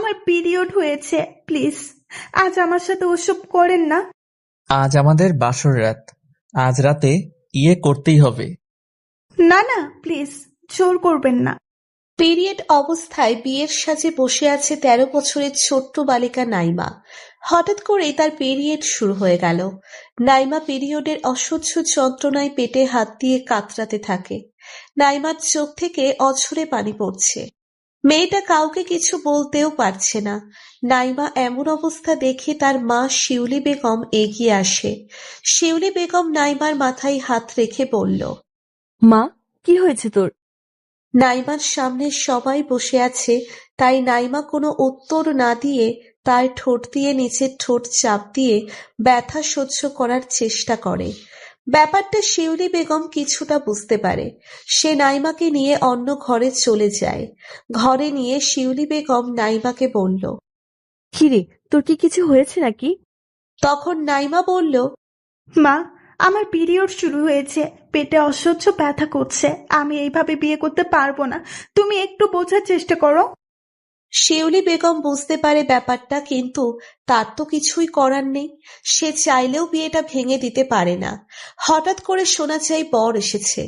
আমার পিরিয়ড হয়েছে, প্লিজ আজ আমার সাথে ওসব করেন না। আজ আমাদের বাসর রাত, আজ রাতে করতেই হবে। না না প্লিজ, জোর করবেন না। পিরিয়ড অবস্থায় বিয়ের সাজে বসে আছে ১৩ বছরের ছোট্ট বালিকা নাইমা। হঠাৎ করেই তার পিরিয়ড শুরু হয়ে গেল। নাইমা পিরিয়ডের অসহ্য যন্ত্রণায় পেটে হাত দিয়ে কাতরাতে থাকে। নাইমার চোখ থেকে অঝরে পানি পড়ছে। মেয়েটা কাউকে কিছু বলতেও পারছে না। নাইমা এমন অবস্থা দেখে তার মা শিউলি বেগম এগিয়ে আসে। শিউলি বেগম নাইমার মাথায় হাত রেখে বলল, মা, কি হয়েছে তোর? নাইমার সামনে সবাই বসে আছে, তাই নাইমা কোনো উত্তর না দিয়ে তার ঠোঁট দিয়ে নিচের ঠোঁট চাপ দিয়ে ব্যথা সহ্য করার চেষ্টা করে। ব্যাপারটা শিউলি বেগম কিছুটা বুঝতে পারে। সে নাইমাকে নিয়ে অন্য ঘরে চলে যায়। ঘরে নিয়ে শিউলি বেগম নাইমাকে বলল, কিরে, তোর কি কিছু হয়েছে নাকি? তখন নাইমা বলল, মা, আমার পিরিয়ড শুরু হয়েছে, পেটে অসহ্য ব্যথা করছে, আমি এইভাবে বিয়ে করতে পারবো না, তুমি একটু বোঝার চেষ্টা করো। শিউলি বেগম বুঝতে পারে ব্যাপারটা, কিন্তু তার তো কিছুই করার নেই। সে চাইলেও বিয়েটা ভেঙে দিতে পারে না। হঠাৎ করে শোনা যায় বর এসেছে।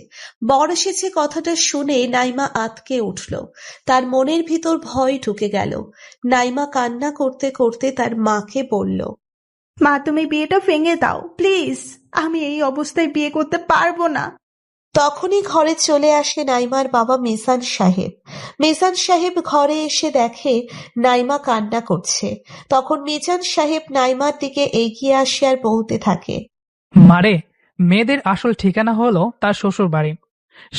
বর এসেছে কথাটা শুনে নাইমা আঁতকে উঠল। তার মনের ভিতর ভয় ঢুকে গেল। নাইমা কান্না করতে করতে তার মাকে বলল, মা, তুমি বিয়েটা ভেঙে দাও প্লিজ, আমি এই অবস্থায় বিয়ে করতে পারবো না। তখনই ঘরে চলে আসে নাইমার বাবা মিজান সাহেব। মিজান সাহেব ঘরে এসে দেখে নাইমা কান্না করছে। তখন মিজান সাহেব নাইমার দিকে এগিয়ে আসে আর বলতে থাকে, মারে, মেয়েদের আসল ঠিকানা হলো তার শ্বশুর বাড়ি।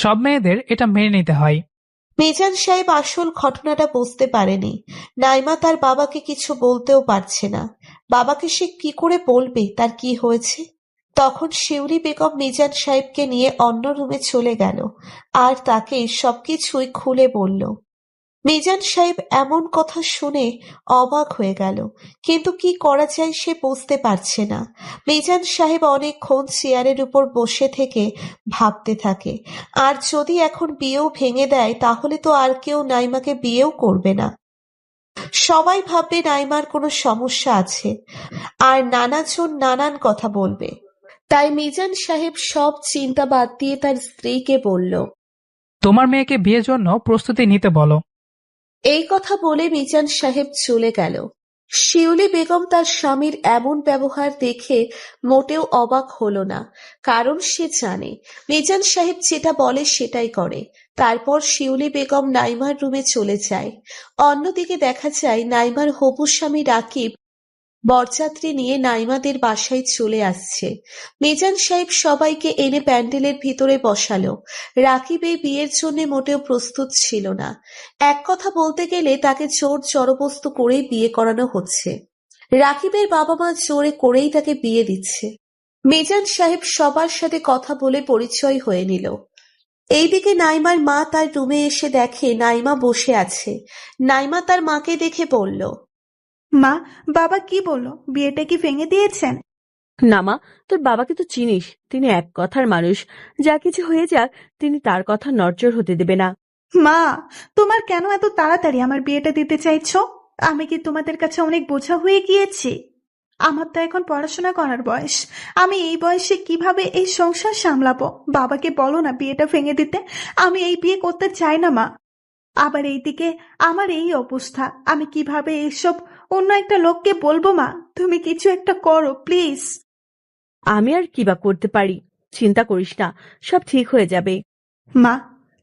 সব মেয়েদের এটা মেনে নিতে হয়। মিজান সাহেব আসল ঘটনাটা বুঝতে পারেনি। নাইমা তার বাবাকে কিছু বলতেও পারছে না। বাবাকে সে কি করে বলবে তার কি হয়েছে? তখন শিউলি বেগম মিজান সাহেবকে নিয়ে অন্য রুমে চলে গেল আর তাকে সবকিছুই খুলে বলল। মিজান সাহেব এমন কথা শুনে অবাক হয়ে গেল, কিন্তু কি করা যায় সে বুঝতে পারছে না। মিজান সাহেব অনেকক্ষণ চেয়ারের উপর বসে থেকে ভাবতে থাকে, আর যদি এখন বিয়েও ভেঙে দেয় তাহলে তো আর কেউ নাইমাকে বিয়েও করবে না। সবাই ভাববে নাইমার কোনো সমস্যা আছে, আর নানাজন নানান কথা বলবে। তাই মিজান সাহেব সব চিন্তা বাদ দিয়ে তার স্ত্রীকে বলল, তোমার মেয়েকে বিয়ের জন্য প্রস্তুতি নিতে বলো। এই কথা বলে মিজান সাহেব চলে গেল। শিউলি বেগম তার স্বামীর এমন ব্যবহার দেখে মোটেও অবাক হলো না, কারণ সে জানে মিজান সাহেব যেটা বলে সেটাই করে। তারপর শিউলি বেগম নাইমার রুমে চলে যায়। অন্যদিকে দেখা যায় নাইমার হবু স্বামী রাকিব বরযাত্রী নিয়ে নাইমাদের বাসায় চলে আসছে। মিজান সাহেব সবাইকে এনে প্যান্ডেলের ভিতরে বসালো। রাকিব এই বিয়ের জন্য মোটেও প্রস্তুত ছিল না। এক কথা বলতে গেলে তাকে জোর জবরদস্ত করেই বিয়ে করানো হচ্ছে। রাকিবের বাবা মা জোরে করেই তাকে বিয়ে দিচ্ছে। মিজান সাহেব সবার সাথে কথা বলে পরিচয় হয়ে নিল। এইদিকে নাইমার মা তার রুমে এসে দেখে নাইমা বসে আছে। নাইমা তার মাকে দেখে বলল, মা, বাবা কি বললো, বিয়েটা কি ভেঙে দিয়েছেন? না মা, তোর বাবাকে তো চিনিস, তিনি এক কথার মানুষ। যা কিছু হয়ে যাক, তিনি তার কথা নড়চড় হতে দেবে না। মা, তোমার কেন এত তাড়াতাড়ি আমার বিয়েটা দিতে চাইছো? আমি কি তোমাদের কাছে অনেক বোঝা হয়ে গিয়েছি? আমার তো এখন পড়াশোনা করার বয়স, আমি এই বয়সে কিভাবে এই সংসার সামলাবো? বাবাকে বলো না বিয়েটা ভেঙে দিতে, আমি এই বিয়ে করতে চাই না মা। আবার এইদিকে আমার এই অবস্থা, আমি কিভাবে এইসব অন্য একটা লোককে বলবো? মা, তুমি কিছু একটা করো প্লিজ। আমি আর কি বা করতে পারি? চিন্তা করিস না, সব ঠিক হয়ে যাবে। মা,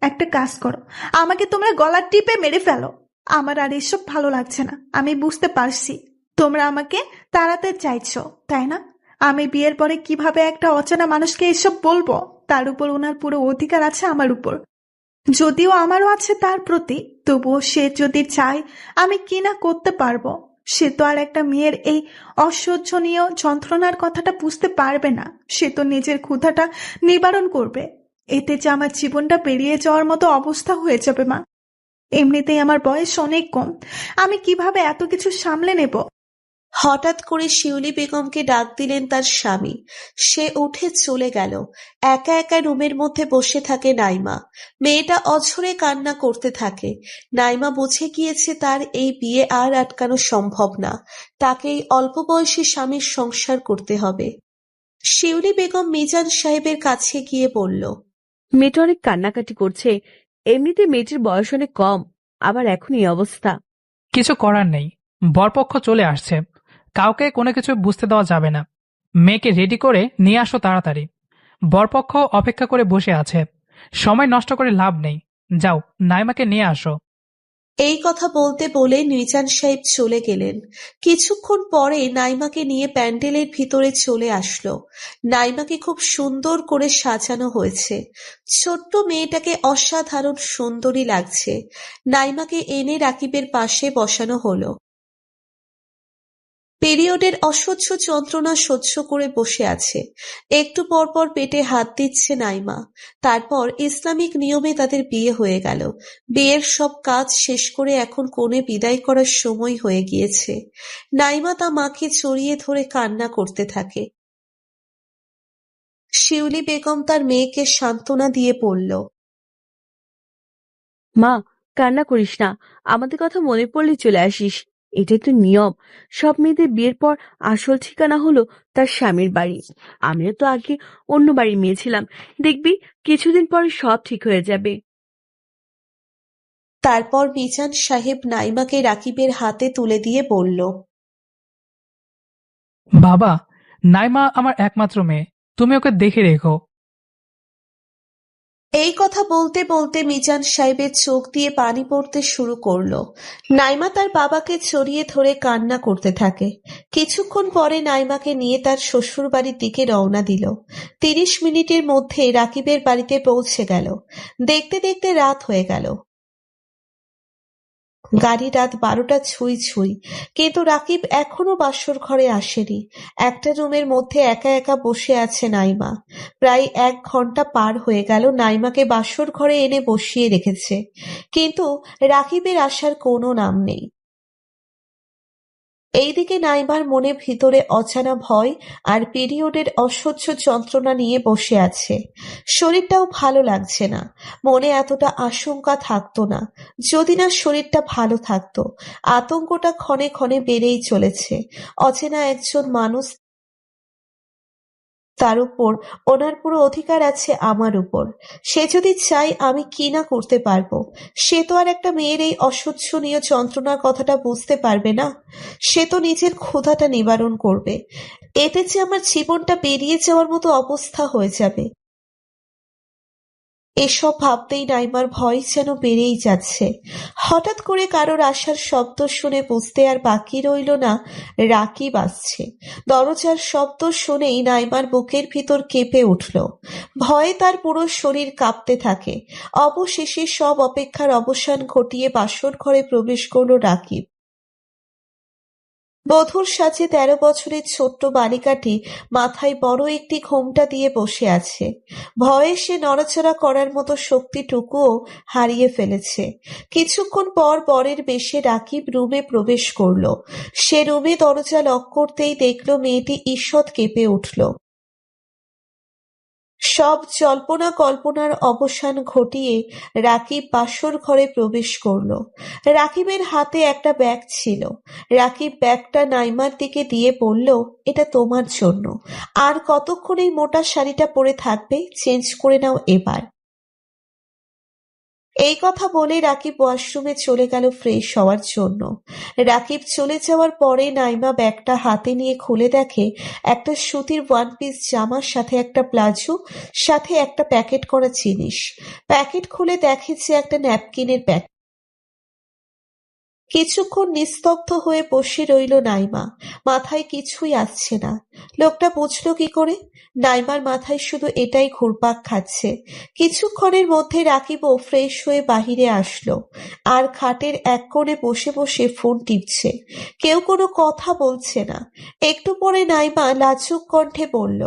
একটা কাজ করো, আমাকে তোমরা গলা টিপে মেরে ফেলো। আমার আর এসব ভালো লাগছে না। আমি বুঝতে পারছি তোমরা আমাকে তাড়াতে চাইছো, তাই না? আমি বিয়ের পরে কিভাবে একটা অচেনা মানুষকে এসব বলবো? তার উপর ওনার পুরো অধিকার আছে আমার উপর, যদিও আমারও আছে তার প্রতি, তবুও সে যদি চায় আমি কি না করতে পারবো। সে তো আর একটা মেয়ের এই অসহ্যনীয় যন্ত্রণার কথাটা বুঝতে পারবে না। সে তো নিজের ক্ষুধাটা নিবারণ করবে। এতে যে আমার জীবনটা পেরিয়ে যাওয়ার মতো অবস্থা হয়ে যাবে মা। এমনিতেই আমার বয়স অনেক কম, আমি কিভাবে এত কিছু সামলে নেব? হঠাৎ করে শিউলি বেগমকে ডাক দিলেন তার স্বামী। সে উঠে চলে গেল। একা একা রুমের মধ্যে বসে থাকে নাইমা। মেয়েটা অঝরে কান্না করতে থাকে। নাইমা বুঝে গিয়েছে তার এই বিয়ে আর আটকানো সম্ভব না। তাকে এই অল্প বয়সী স্বামীর সংসার করতে হবে। শিউলি বেগম মিজান সাহেবের কাছে গিয়ে বলল, মেয়েটা অনেক কান্নাকাটি করছে। এমনিতে মেয়েটির বয়স অনেক কম, আবার এখন এই অবস্থা। কিছু করার নেই, বরপক্ষ চলে আসছে, কাউকে কোনো কিছু বুঝতে দেওয়া যাবে না। মেয়েকে রেডি করে নিয়ে আসো তাড়াতাড়ি। বরপক্ষ অপেক্ষা করে বসে আছে, সময় নষ্ট করে লাভ নেই। যাও, নাইমাকে নিয়ে আসো। এই কথা বলতে বলে মিজান সাহেব চলে গেলেন। কিছুক্ষণ পরে নাইমাকে নিয়ে প্যান্ডেলের ভিতরে চলে আসলো। নাইমাকে খুব সুন্দর করে সাজানো হয়েছে। ছোট্ট মেয়েটাকে অসাধারণ সুন্দরী লাগছে। নাইমাকে এনে রাকিবের পাশে বসানো হলো। পিরিয়ডের অসহ্য যন্ত্রণা সহ্য করে বসে আছে। একটু পর পর পেটে হাত দিচ্ছে নাইমা। তারপর ইসলামিক নিয়মে তাদের বিয়ে হয়ে গেল। বিয়ের সব কাজ শেষ করে এখন কনে বিদায় করার সময় হয়ে গিয়েছে। নাইমা তা মাকে জড়িয়ে ধরে কান্না করতে থাকে। শিউলি বেগম তার মেয়েকে সান্ত্বনা দিয়ে বলল, মা, কান্না করিস না, আমাদের কথা মনে পড়লে চলে আসিস। এটাই তো নিয়ম। সব মেয়েদের বিয়ের পর আসল ঠিকানা হলো তার স্বামীর বাড়ি। আমিও তো আগে অন্য বাড়ির মেয়ে ছিলাম। দেখবি কিছুদিন পরে সব ঠিক হয়ে যাবে। তারপর মিজান সাহেব নাইমাকে রাকিবের হাতে তুলে দিয়ে বলল, বাবা, নাইমা আমার একমাত্র মেয়ে, তুমি ওকে দেখে রেখো। এই কথা বলতে বলতে মিজান সাহেবের চোখ দিয়ে পানি পড়তে শুরু করলো। নাইমা তার বাবাকে জড়িয়ে ধরে কান্না করতে থাকে। কিছুক্ষণ পরে নাইমাকে নিয়ে তার শ্বশুর বাড়ির দিকে রওনা দিল। 30 মিনিটের মধ্যে রাকিবের বাড়িতে পৌঁছে গেল। দেখতে দেখতে রাত হয়ে গেল। গাড়ি রাত 12টা ছুঁই ছুঁই, কিন্তু রাকিব এখনো বাসর ঘরে আসেনি। একটা রুমের মধ্যে একা একা বসে আছে নাইমা। প্রায় 1 ঘন্টা পার হয়ে গেল নাইমাকে বাসর ঘরে এনে বসিয়ে রেখেছে, কিন্তু রাকিবের আসার কোনো নাম নেই। এইদিকে নাইমার মনে ভিতরে অজানা ভয় আর পিরিয়ডের অসহ্য যন্ত্রণা নিয়ে বসে আছে। শরীরটাও ভালো লাগছে না। মনে এতটা আশঙ্কা থাকতো না যদি না শরীরটা ভালো থাকতো। আতঙ্কটা ক্ষণে ক্ষণে বেড়েই চলেছে। অচেনা একজন মানুষ, তার উপর ওনার পুরো অধিকার আছে আমার উপর। সে যদি চাই আমি কি না করতে পারবো। সে তো আর একটা মেয়ের এই অসহ্যনীয় যন্ত্রণার কথাটা বুঝতে পারবে না। সে তো নিজের ক্ষুধাটা নিবারণ করবে। এতে যে আমার জীবনটা বেরিয়ে যাওয়ার মতো অবস্থা হয়ে যাবে। এসব ভাবতেই নাইমার ভয় যেন বেড়েই যাচ্ছে। হঠাৎ করে কারোর আসার শব্দ শুনে বুঝতে আর বাকি রইল না রাকিব আসছে। দরজার শব্দ শুনেই নাইমার বুকের ভিতর কেঁপে উঠল। ভয়ে তার পুরো শরীর কাঁপতে থাকে। অবশেষে সব অপেক্ষার অবসান ঘটিয়ে বাসর ঘরে প্রবেশ করল রাকিব। বধূর সাজে 13 বছরের ছোট্ট বালিকাটি মাথায় বড় একটি ঘোমটা দিয়ে বসে আছে। ভয়ে সে নড়াচড়া করার মতো শক্তিটুকুও হারিয়ে ফেলেছে। কিছুক্ষণ পর বরের বেশে রাকিব রুমে প্রবেশ করল। সে রুমে দরজা লক করতেই দেখল মেয়েটি ঈষৎ কেঁপে উঠল। সব জল্পনা কল্পনার অবসান ঘটিয়ে রাকিব বাসর ঘরে প্রবেশ করল। রাকিবের হাতে একটা ব্যাগ ছিল। রাকিব ব্যাগটা নাইমার দিকে দিয়ে বলল, এটা তোমার জন্য। আর কতক্ষণ এই মোটা শাড়িটা পরে থাকবে? চেঞ্জ করে নাও এবার। এই কথা বলে রাকিব ওয়াশরুমে চলে গেল ফ্রেশ হওয়ার জন্য। রাকিব চলে যাওয়ার পরে নাইমা ব্যাগটা হাতে নিয়ে খুলে দেখে একটা সুতির 1 পিস জামার সাথে একটা প্লাজো, সাথে একটা প্যাকেট করা জিনিস। প্যাকেট খুলে দেখে যে একটা ন্যাপকিনের প্যাকেট। কিছুক্ষণ নিস্তব্ধ হয়ে বসে রইল নাইমা। মাথায় কিছুই আসছে না। লোকটা বুঝলো কি করে? নাইমার মাথায় শুধু এটাই ঘুরপাক খাচ্ছে। কিছুক্ষণের মধ্যে রাকিবও ফ্রেশ হয়ে বাহিরে আসলো, আর খাটের এক কোণে বসে বসে ফোন টিপছে। কেউ কোনো কথা বলছে না। একটু পরে নাইমা লাজুক কণ্ঠে বলল,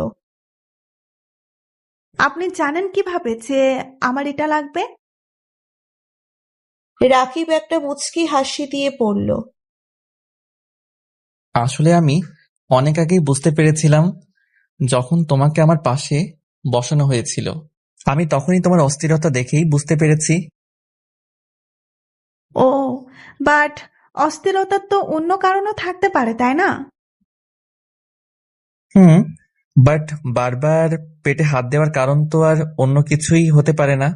আপনি জানেন কিভাবে যে আমার এটা লাগবে? রাকিব একটা মুচকি হাসি দিয়ে বলল, আসলে আমি অনেক আগেই বুঝতে পেরেছিলাম, যখন তোমাকে আমার পাশে বসানো হয়েছিল। আমি তখনই তোমার অস্থিরতা দেখেই বুঝতে পেরেছি। ও, বাট অস্থিরতার তো অন্য কারণও থাকতে পারে, তাই না? হুম, বাট বারবার পেটে হাত দেওয়ার কারণ তো আর অন্য কিছুই হতে পারে না।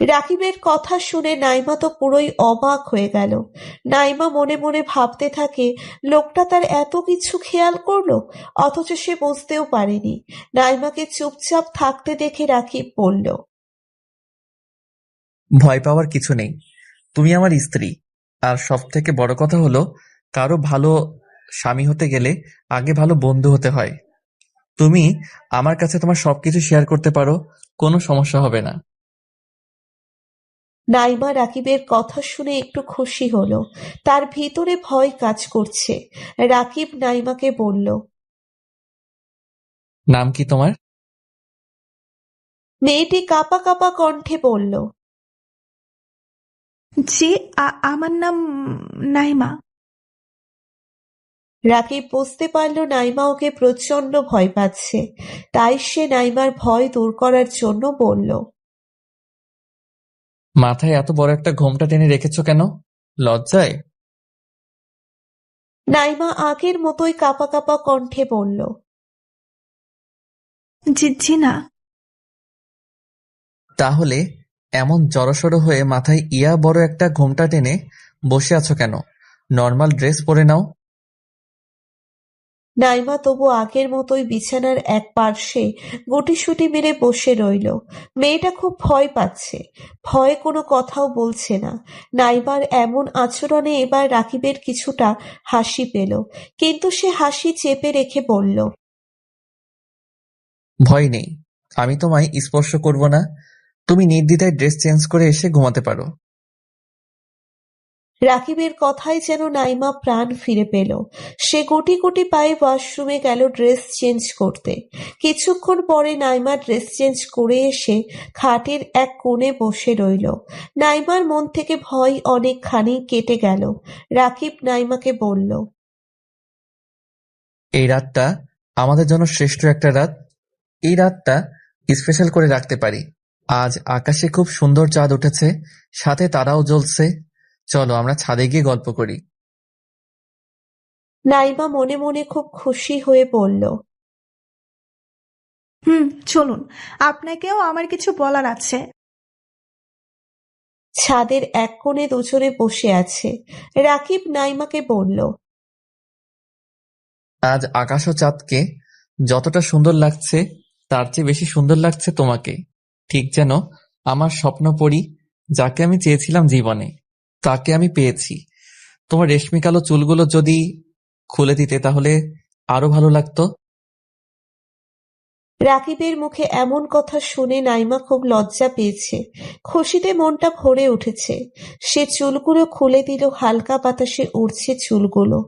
রাকিবের কথা শুনে নাইমা তো পুরোই অবাক হয়ে গেল। নাইমা মনে মনে ভাবতে থাকে, লোকটা তার এত কিছু খেয়াল করলো, অথচ সে বুঝতেও পারেনি। নাইমাকে চুপচাপ থাকতে দেখে রাকিব বলল, ভয় পাওয়ার কিছু নেই, তুমি আমার স্ত্রী। আর সব থেকে বড় কথা হলো, কারো ভালো স্বামী হতে গেলে আগে ভালো বন্ধু হতে হয়। তুমি আমার কাছে তোমার সবকিছু শেয়ার করতে পারো, কোনো সমস্যা হবে না। নাইমা রাকিবের কথা শুনে একটু খুশি হলো। তার ভিতরে ভয় কাজ করছে। রাকিব নাইমাকে বলল, নাম কি তোমার? মেয়েটি কাঁপা কাঁপা কণ্ঠে বলল, জি, আমার নাম নাইমা। রাকিব বুঝতে পারল নাইমা ওকে প্রচন্ড ভয় পাচ্ছে। তাই সে নাইমার ভয় দূর করার জন্য বলল, মাথায় এত বড় একটা ঘোমটা টেনে রেখেছো কেন? লজ্জায়? নাইমা আগের মতোই কাঁপা কাঁপা কণ্ঠে বলল, জি জি না। তাহলে এমন জড়সড় হয়ে মাথায় ইয়া বড় একটা ঘোমটা টেনে বসে আছো কেন? নর্মাল ড্রেস পরে নাও। নাইমা তবু আগের মতোই বিছানার এক পার্শ্বে গুটিসুটি মেরে বসে রইল। মেয়েটা খুব ভয় পাচ্ছে, ভয়ে কোনো কথাও বলছে না। নাইমার এমন আচরণে এবার রাকিবের কিছুটা হাসি পেল, কিন্তু সে হাসি চেপে রেখে বলল, ভয় নেই, আমি তোমায় স্পর্শ করব না। তুমি নির্দ্বিধায় ড্রেস চেঞ্জ করে এসে ঘুমাতে পারো। রাকিবের কথায় যেন নাইমা প্রাণ ফিরে পেল। সে গুটি গুটি পায়ে ওয়াশরুমে গেল ড্রেস চেঞ্জ করতে। কিছুক্ষণ পরে নাইমা ড্রেস চেঞ্জ করে এসে খাটের এক কোণে বসে রইল। নাইমার মন থেকে ভয় অনেকখানি কেটে গেল। রাকিব নাইমাকে বলল, এই রাতটা আমাদের জন্য শ্রেষ্ঠ একটা রাত। এই রাতটা স্পেশাল করে রাখতে পারি। আজ আকাশে খুব সুন্দর চাঁদ উঠেছে, সাথে তারাও জ্বলছে। চলো আমরা ছাদে গিয়ে গল্প করি। নাইমা মনে মনে খুব খুশি হয়ে বলল, হুম, চলুন, আপনাকেও আমার কিছু বলার আছে। ছাদের এক কোণে দুজনে বসে আছে। রাকিব নাইমাকে বলল, আজ আকাশ ও চাঁদকে যতটা সুন্দর লাগছে, তার চেয়ে বেশি সুন্দর লাগছে তোমাকে। ঠিক যেন আমার স্বপ্ন পরি, যাকে আমি চেয়েছিলাম জীবনে, তাকে আমি পেয়েছি। তোমার রেশমি কালো চুলগুলো যদি খুলে দিতে তাহলে আরো ভালো লাগতো। রাকিবের মুখে এমন কথা শুনে নাইমা খুব লজ্জা পেয়েছে। খুশিতে মনটা ভরে উঠেছে। সে চুলগুলো খুলে দিল, হালকা বাতাসে উড়ছে চুলগুলো।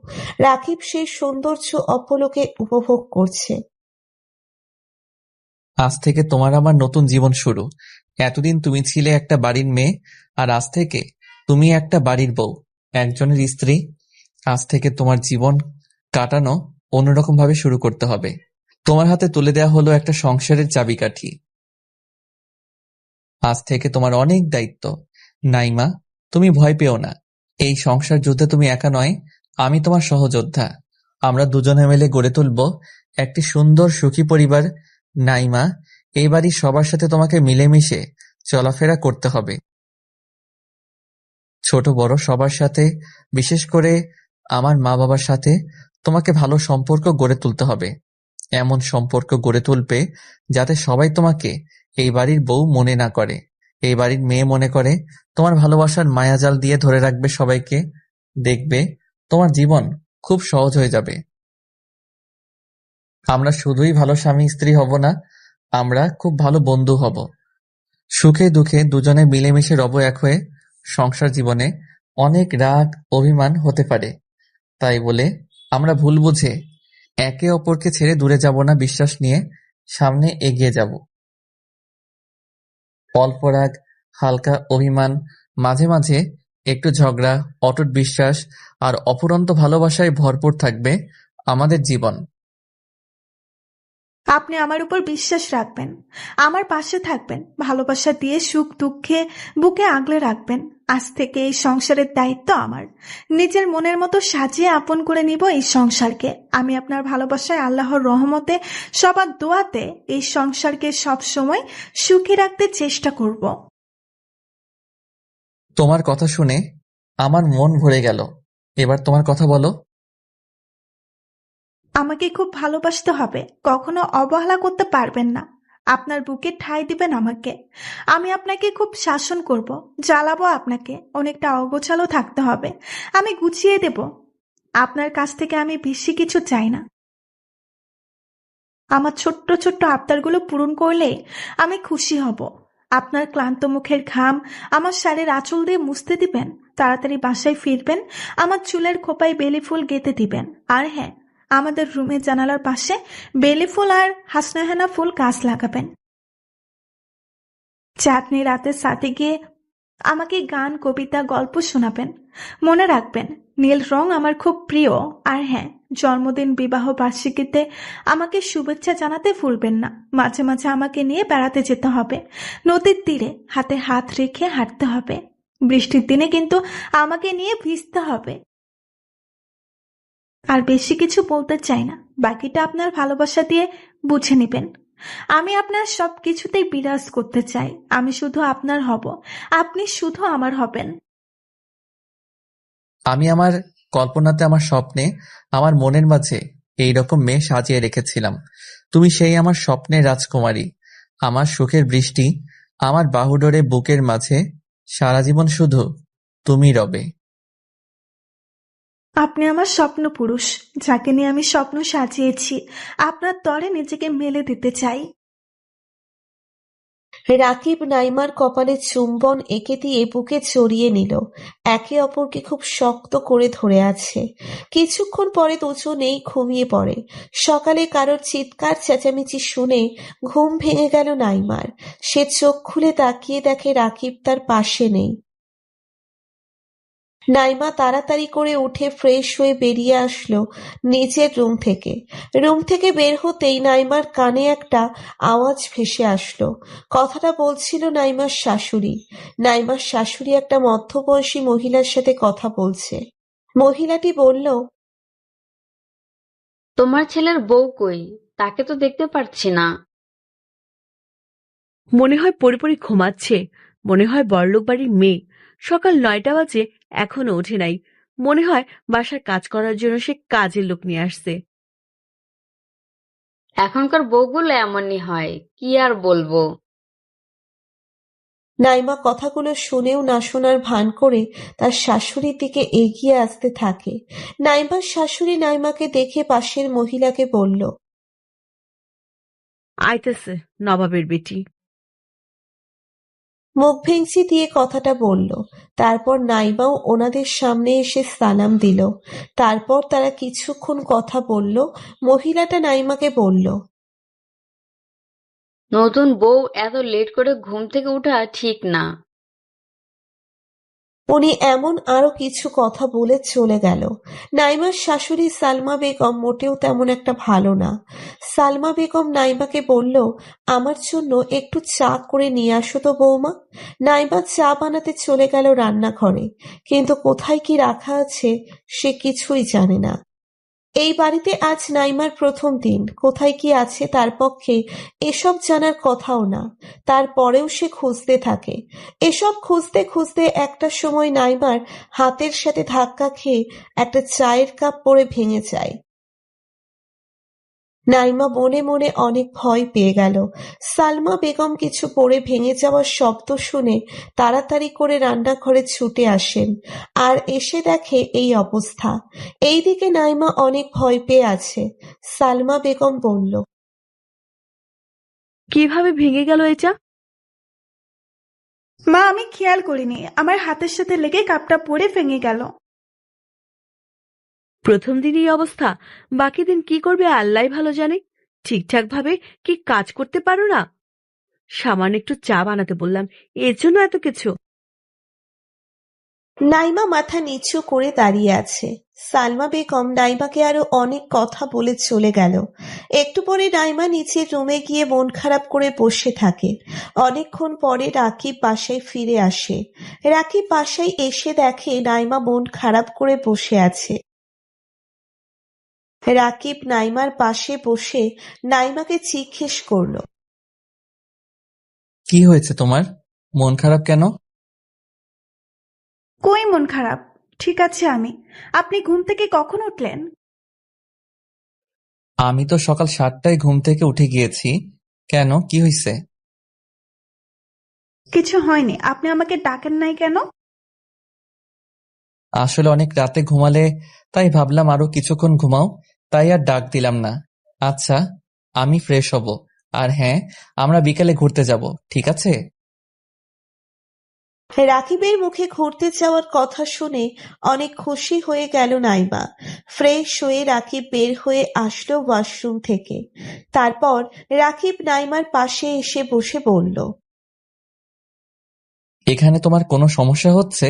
রাকিব সেই সৌন্দর্য অপলকে উপভোগ করছে। আজ থেকে তোমার আমার নতুন জীবন শুরু। এতদিন তুমি ছিলে একটা বাড়ির মেয়ে, আর আজ থেকে তুমি একটা বাড়ির বউ, একজনের স্ত্রী। আজ থেকে তোমার জীবন কাটানো অন্যরকম ভাবে শুরু করতে হবে। তোমার হাতে তুলে দেয়া হলো একটা সংসারের চাবিকাঠি। আজ থেকে তোমার অনেক দায়িত্ব। নাইমা, তুমি ভয় পেও না। এই সংসার যুদ্ধে তুমি একা নয়, আমি তোমার সহযোদ্ধা। আমরা দুজনে মিলে গড়ে তুলব একটি সুন্দর সুখী পরিবার। নাইমা, এই বাড়ির সবার সাথে তোমাকে মিলেমিশে চলাফেরা করতে হবে। ছোট বড় সবার সাথে, বিশেষ করে আমার মা বাবার সাথে তোমাকে ভালো সম্পর্ক গড়ে তুলতে হবে। এমন সম্পর্ক গড়ে তুলবে যাতে সবাই তোমাকে এই বাড়ির বউ মনে না করে, এই বাড়ির মেয়ে মনে করে। তোমার ভালোবাসার মায়াজাল দিয়ে ধরে রাখবে সবাইকে। দেখবে তোমার জীবন খুব সহজ হয়ে যাবে। আমরা শুধুই ভালো স্বামী স্ত্রী হব না, আমরা খুব ভালো বন্ধু হব। সুখে দুঃখে দুজনে মিলেমিশে রব এক হয়ে। সংসার জীবনে অনেক রাগ অভিমান হতে পারে, তাই বলে আমরা ভুল বুঝে একে অপরকে ছেড়ে দূরে যাব না। বিশ্বাস নিয়ে সামনে এগিয়ে যাব। অল্প রাগ, হালকা অভিমান, মাঝে মাঝে একটু ঝগড়া, অটুট বিশ্বাস আর অফুরন্ত ভালোবাসায় ভরপুর থাকবে আমাদের জীবন। আপনি আমার উপর বিশ্বাস রাখবেন, আমার পাশে থাকবেন, ভালোবাসা দিয়ে সুখ দুঃখে বুকে আগলে রাখবেন। আজ থেকে এই সংসারের দায়িত্ব আমার। নিজের মনের মতো সাজিয়ে আপন করে নিব এই সংসারকে। আমি আপনার ভালোবাসায়, আল্লাহর রহমতে, সবার দোয়াতে এই সংসারকে সব সময় সুখী রাখতে চেষ্টা করব। তোমার কথা শুনে আমার মন ভরে গেল। এবার তোমার কথা বলো। আমাকে খুব ভালোবাসতে হবে, কখনো অবহেলা করতে পারবেন না। আপনার বুকে ঠাঁই দিবেন আমাকে। আমি আপনাকে খুব শাসন করব, জ্বালাবো আপনাকে। অনেকটা অগোছালো থাকতে হবে, আমি গুছিয়ে দেব। আপনার কাছ থেকে আমি বেশি কিছু চাই না। আমার ছোট্ট ছোট্ট আবদারগুলো পূরণ করলেই আমি খুশি হব। আপনার ক্লান্ত মুখের ঘাম আমার শাড়ির আঁচল দিয়ে মুছতে দিবেন। তাড়াতাড়ি বাসায় ফিরবেন, আমার চুলের খোপায় বেলি ফুল গেঁথে দিবেন। আর হ্যাঁ, আমাদের রুমের জানালার পাশে বেলি ফুল আর হাসনাহেনা ফুল গাছ লাগাবেন। চাঁদনি রাতের সাথে গিয়ে আমাকে গান, কবিতা, গল্প শোনাবেন। মনে রাখবেন, নীল রং আমার খুব প্রিয়। আর হ্যাঁ, জন্মদিন, বিবাহ বার্ষিকীতে আমাকে শুভেচ্ছা জানাতে ভুলবেন না। মাঝে মাঝে আমাকে নিয়ে বেড়াতে যেতে হবে। নদীর তীরে হাতে হাত রেখে হাঁটতে হবে। বৃষ্টির দিনে কিন্তু আমাকে নিয়ে ভিজতে হবে। আর বেশি কিছু বলতে চাই না, বাকিটা আপনার ভালোবাসা দিয়ে বুঝে নেবেন। আমি আপনার সব কিছুতেই বিরাজ করতে চাই। আমি শুধু আপনার হব, আপনি শুধু আমার হবেন। আমি আমার কল্পনাতে, আমার স্বপ্নে, আমার মনের মাঝে এইরকম মেয়ে সাজিয়ে রেখেছিলাম। তুমি সেই আমার স্বপ্নের রাজকুমারী, আমার সুখের বৃষ্টি, আমার বাহুডোরে বুকের মাঝে সারা জীবন শুধু তুমি রবে। আপনি আমার স্বপ্ন পুরুষ, যাকে নিয়ে আমি স্বপ্ন সাজিয়েছি। আপনার তরে নিজেকে মেলে দিতে চাই। রাকিব নাইমার কপালে চুম্বন এঁকে দিয়ে বুকে জড়িয়ে নিল। একে অপরকে খুব শক্ত করে ধরে আছে। কিছুক্ষণ পরে দুজনেই ঘুমিয়ে পড়ে। সকালে কারোর চিৎকার চেঁচামেচি শুনে ঘুম ভেঙে গেল নাইমার। সে চোখ খুলে তাকিয়ে দেখে রাকিব তার পাশে নেই। নাইমা তাড়াতাড়ি করে উঠে ফ্রেশ হয়ে বেরিয়ে আসলো নিচের রুম থেকে বের হতেই নাইমার কানে একটা আওয়াজ ভেসে আসলো। কথাটা বলছিল নাইমার শাশুড়ি একটা মধ্যবয়সী মহিলার সাথে কথা বলছে। মহিলাটি বলল, তোমার ছেলের বউ কই? তাকে তো দেখতে পারছি না। মনে হয় পড়ে ঘুমাচ্ছে। মনে হয় বড়লোক বাড়ির মেয়ে। সকাল 9টা বাজে, এখনো ওঠে নাই। মনে হয় বাসার কাজ করার জন্য সে কাজের লোক নিয়ে আসছে। এখনকার বউগুলো এমনই হয়, কি আর বলবো। নাইমা কথাগুলো শুনেও না শোনার ভান করে তার শাশুড়ির দিকে এগিয়ে আসতে থাকে। নাইমার শাশুড়ি নাইমাকে দেখে পাশের মহিলাকে বলল, আইতেছে নবাবের বেটি। মুখ ভেঙচি দিয়ে কথাটা বলল। তারপর নাইমাও ওনাদের সামনে এসে সালাম দিল। তারপর তারা কিছুক্ষণ কথা বলল। মহিলাটা নাইমাকে বলল, নতুন বউ এত লেট করে ঘুম থেকে ওঠা ঠিক না। উনি এমন আরো কিছু কথা বলে চলে গেল। নাইমার শাশুড়ি সালমা বেগম মোটেও তেমন একটা ভালো না। সালমা বেগম নাইমাকে বলল, আমার জন্য একটু চা করে নিয়ে আসো তো বৌমা। নাইমা চা বানাতে চলে গেল রান্নাঘরে, কিন্তু কোথায় কি রাখা আছে সে কিছুই জানে না। এই বাড়িতে আজ নাইমার প্রথম দিন। কোথায় কি আছে তার পক্ষে এসব জানার কথাও না। তারপরেও সে খুঁজতে থাকে। এসব খুঁজতে খুঁজতে একটা সময় নাইমার হাতের সাথে ধাক্কা খেয়ে একটা চায়ের কাপ পড়ে ভেঙে যায়। নাইমা মনে মনে অনেক ভয় পেয়ে গেল। সালমা বেগম কিছু পড়ে ভেঙে যাওয়ার শব্দ শুনে তাড়াতাড়ি করে রান্নাঘরে ছুটে আসেন, আর এসে দেখে এই অবস্থা। এইদিকে নাইমা অনেক ভয় পেয়ে আছে। সালমা বেগম বলল, কিভাবে ভেঙে গেল এটা? মা, আমি খেয়াল করিনি, আমার হাতের সাথে লেগে কাপটা পড়ে ভেঙে গেল। প্রথম দিন এই অবস্থা, বাকি দিন কি করবে আল্লাহই ভালো জানে। ঠিকঠাক ভাবে কি কাজ করতে পারো না? সামান্য একটু চা বানাতে বললাম, এর জন্য এত কিছু? নাইমা মাথা নিচু করে দাঁড়িয়ে আছে। সালমা বেগম নাইমাকে আরো অনেক কথা বলে চলে গেল। একটু পরে নাইমা নিচের রুমে গিয়ে মন খারাপ করে বসে থাকে। অনেকক্ষণ পরে রাকিব বাসায় ফিরে আসে। রাকিব বাসায় এসে দেখে নাইমা মন খারাপ করে বসে আছে। রাকিব নাইমার পাশে বসে নাইমাকে জিজ্ঞেস করলো, কি হয়েছে তোমার? মন খারাপ কেন? কই মন খারাপ, ঠিক আছে আমি। আপনি ঘুম থেকে কখন উঠলেন? আমি তো সকাল 7টায় ঘুম থেকে উঠে গিয়েছি। কেন, কি হয়েছে? কিছু হয়নি, আপনি আমাকে ডাকেন নাই কেন? আসলে অনেক রাতে ঘুমালে, তাই ভাবলাম আরো কিছুক্ষণ ঘুমাও, তাই আর ডাক দিলাম না। আচ্ছা, আমি ফ্রেশ হব। আর হ্যাঁ, আমরা বিকালে ঘুরতে যাব, ঠিক আছে? রাকিবের মুখে ঘুরতে যাওয়ার কথা শুনে অনেক খুশি হয়ে গেল নাইমা। ফ্রেশ হয়ে রাকিব বের হয়ে আসলো ওয়াশরুম থেকে। তারপর রাকিব নাইমার পাশে এসে বসে বলল, এখানে তোমার কোনো সমস্যা হচ্ছে?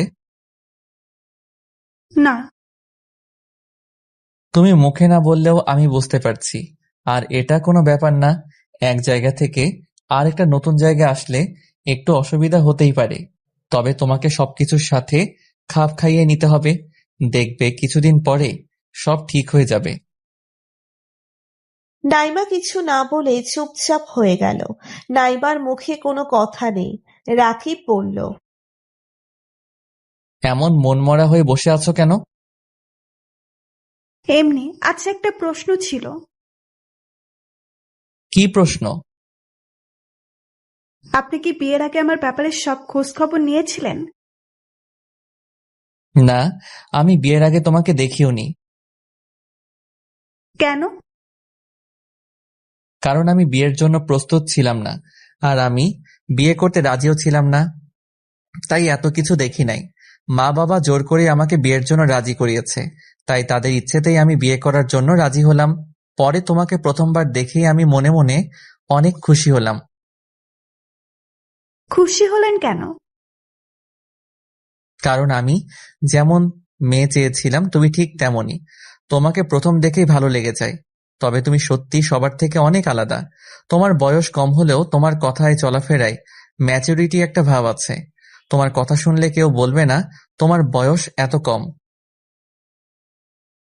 না। তুমি মুখে না বললেও আমি বুঝতে পারছি। আর এটা কোনো ব্যাপার না। এক জায়গা থেকে আর একটা নতুন জায়গায় আসলে একটু অসুবিধা হতেই পারে। তবে তোমাকে সবকিছুর সাথে খাপ খাইয়ে নিতে হবে। দেখবে কিছুদিন পরে সব ঠিক হয়ে যাবে। নাইমা কিছু না বলে চুপচাপ হয়ে গেল। নাইমার মুখে কোনো কথা নেই। রাকিব বলল, এমন মনমরা হয়ে বসে আছো কেন? এমনি। আচ্ছা, একটা প্রশ্ন ছিল। কি প্রশ্ন? আপনি কি বিয়ের আগে আমার ব্যাপারে সব খোঁজ খবর নিয়েছিলেন? না, আমি বিয়ের আগে তোমাকে দেখিওনি। কেন? কারণ আমি বিয়ের জন্য প্রস্তুত ছিলাম না। আর আমি বিয়ে করতে রাজিও ছিলাম না, তাই এত কিছু দেখি নাই। মা বাবা জোর করে আমাকে বিয়ের জন্য রাজি করিয়েছে, তাই তাদের ইচ্ছেতেই আমি বিয়ে করার জন্য রাজি হলাম। পরে তোমাকে প্রথমবার দেখেই আমি মনে মনে অনেক খুশি হলাম। খুশি হলেন কেন? কারণ আমি যেমন মেয়ে চেয়েছিলাম তুমি ঠিক তেমনই। তোমাকে প্রথম দেখেই ভালো লেগে যায়। তবে তুমি সত্যি সবার থেকে অনেক আলাদা। তোমার বয়স কম হলেও তোমার কথায় চলাফেরায় ম্যাচুরিটি একটা ভাব আছে। তোমার কথা শুনলে কেউ বলবে না তোমার বয়স এত কম।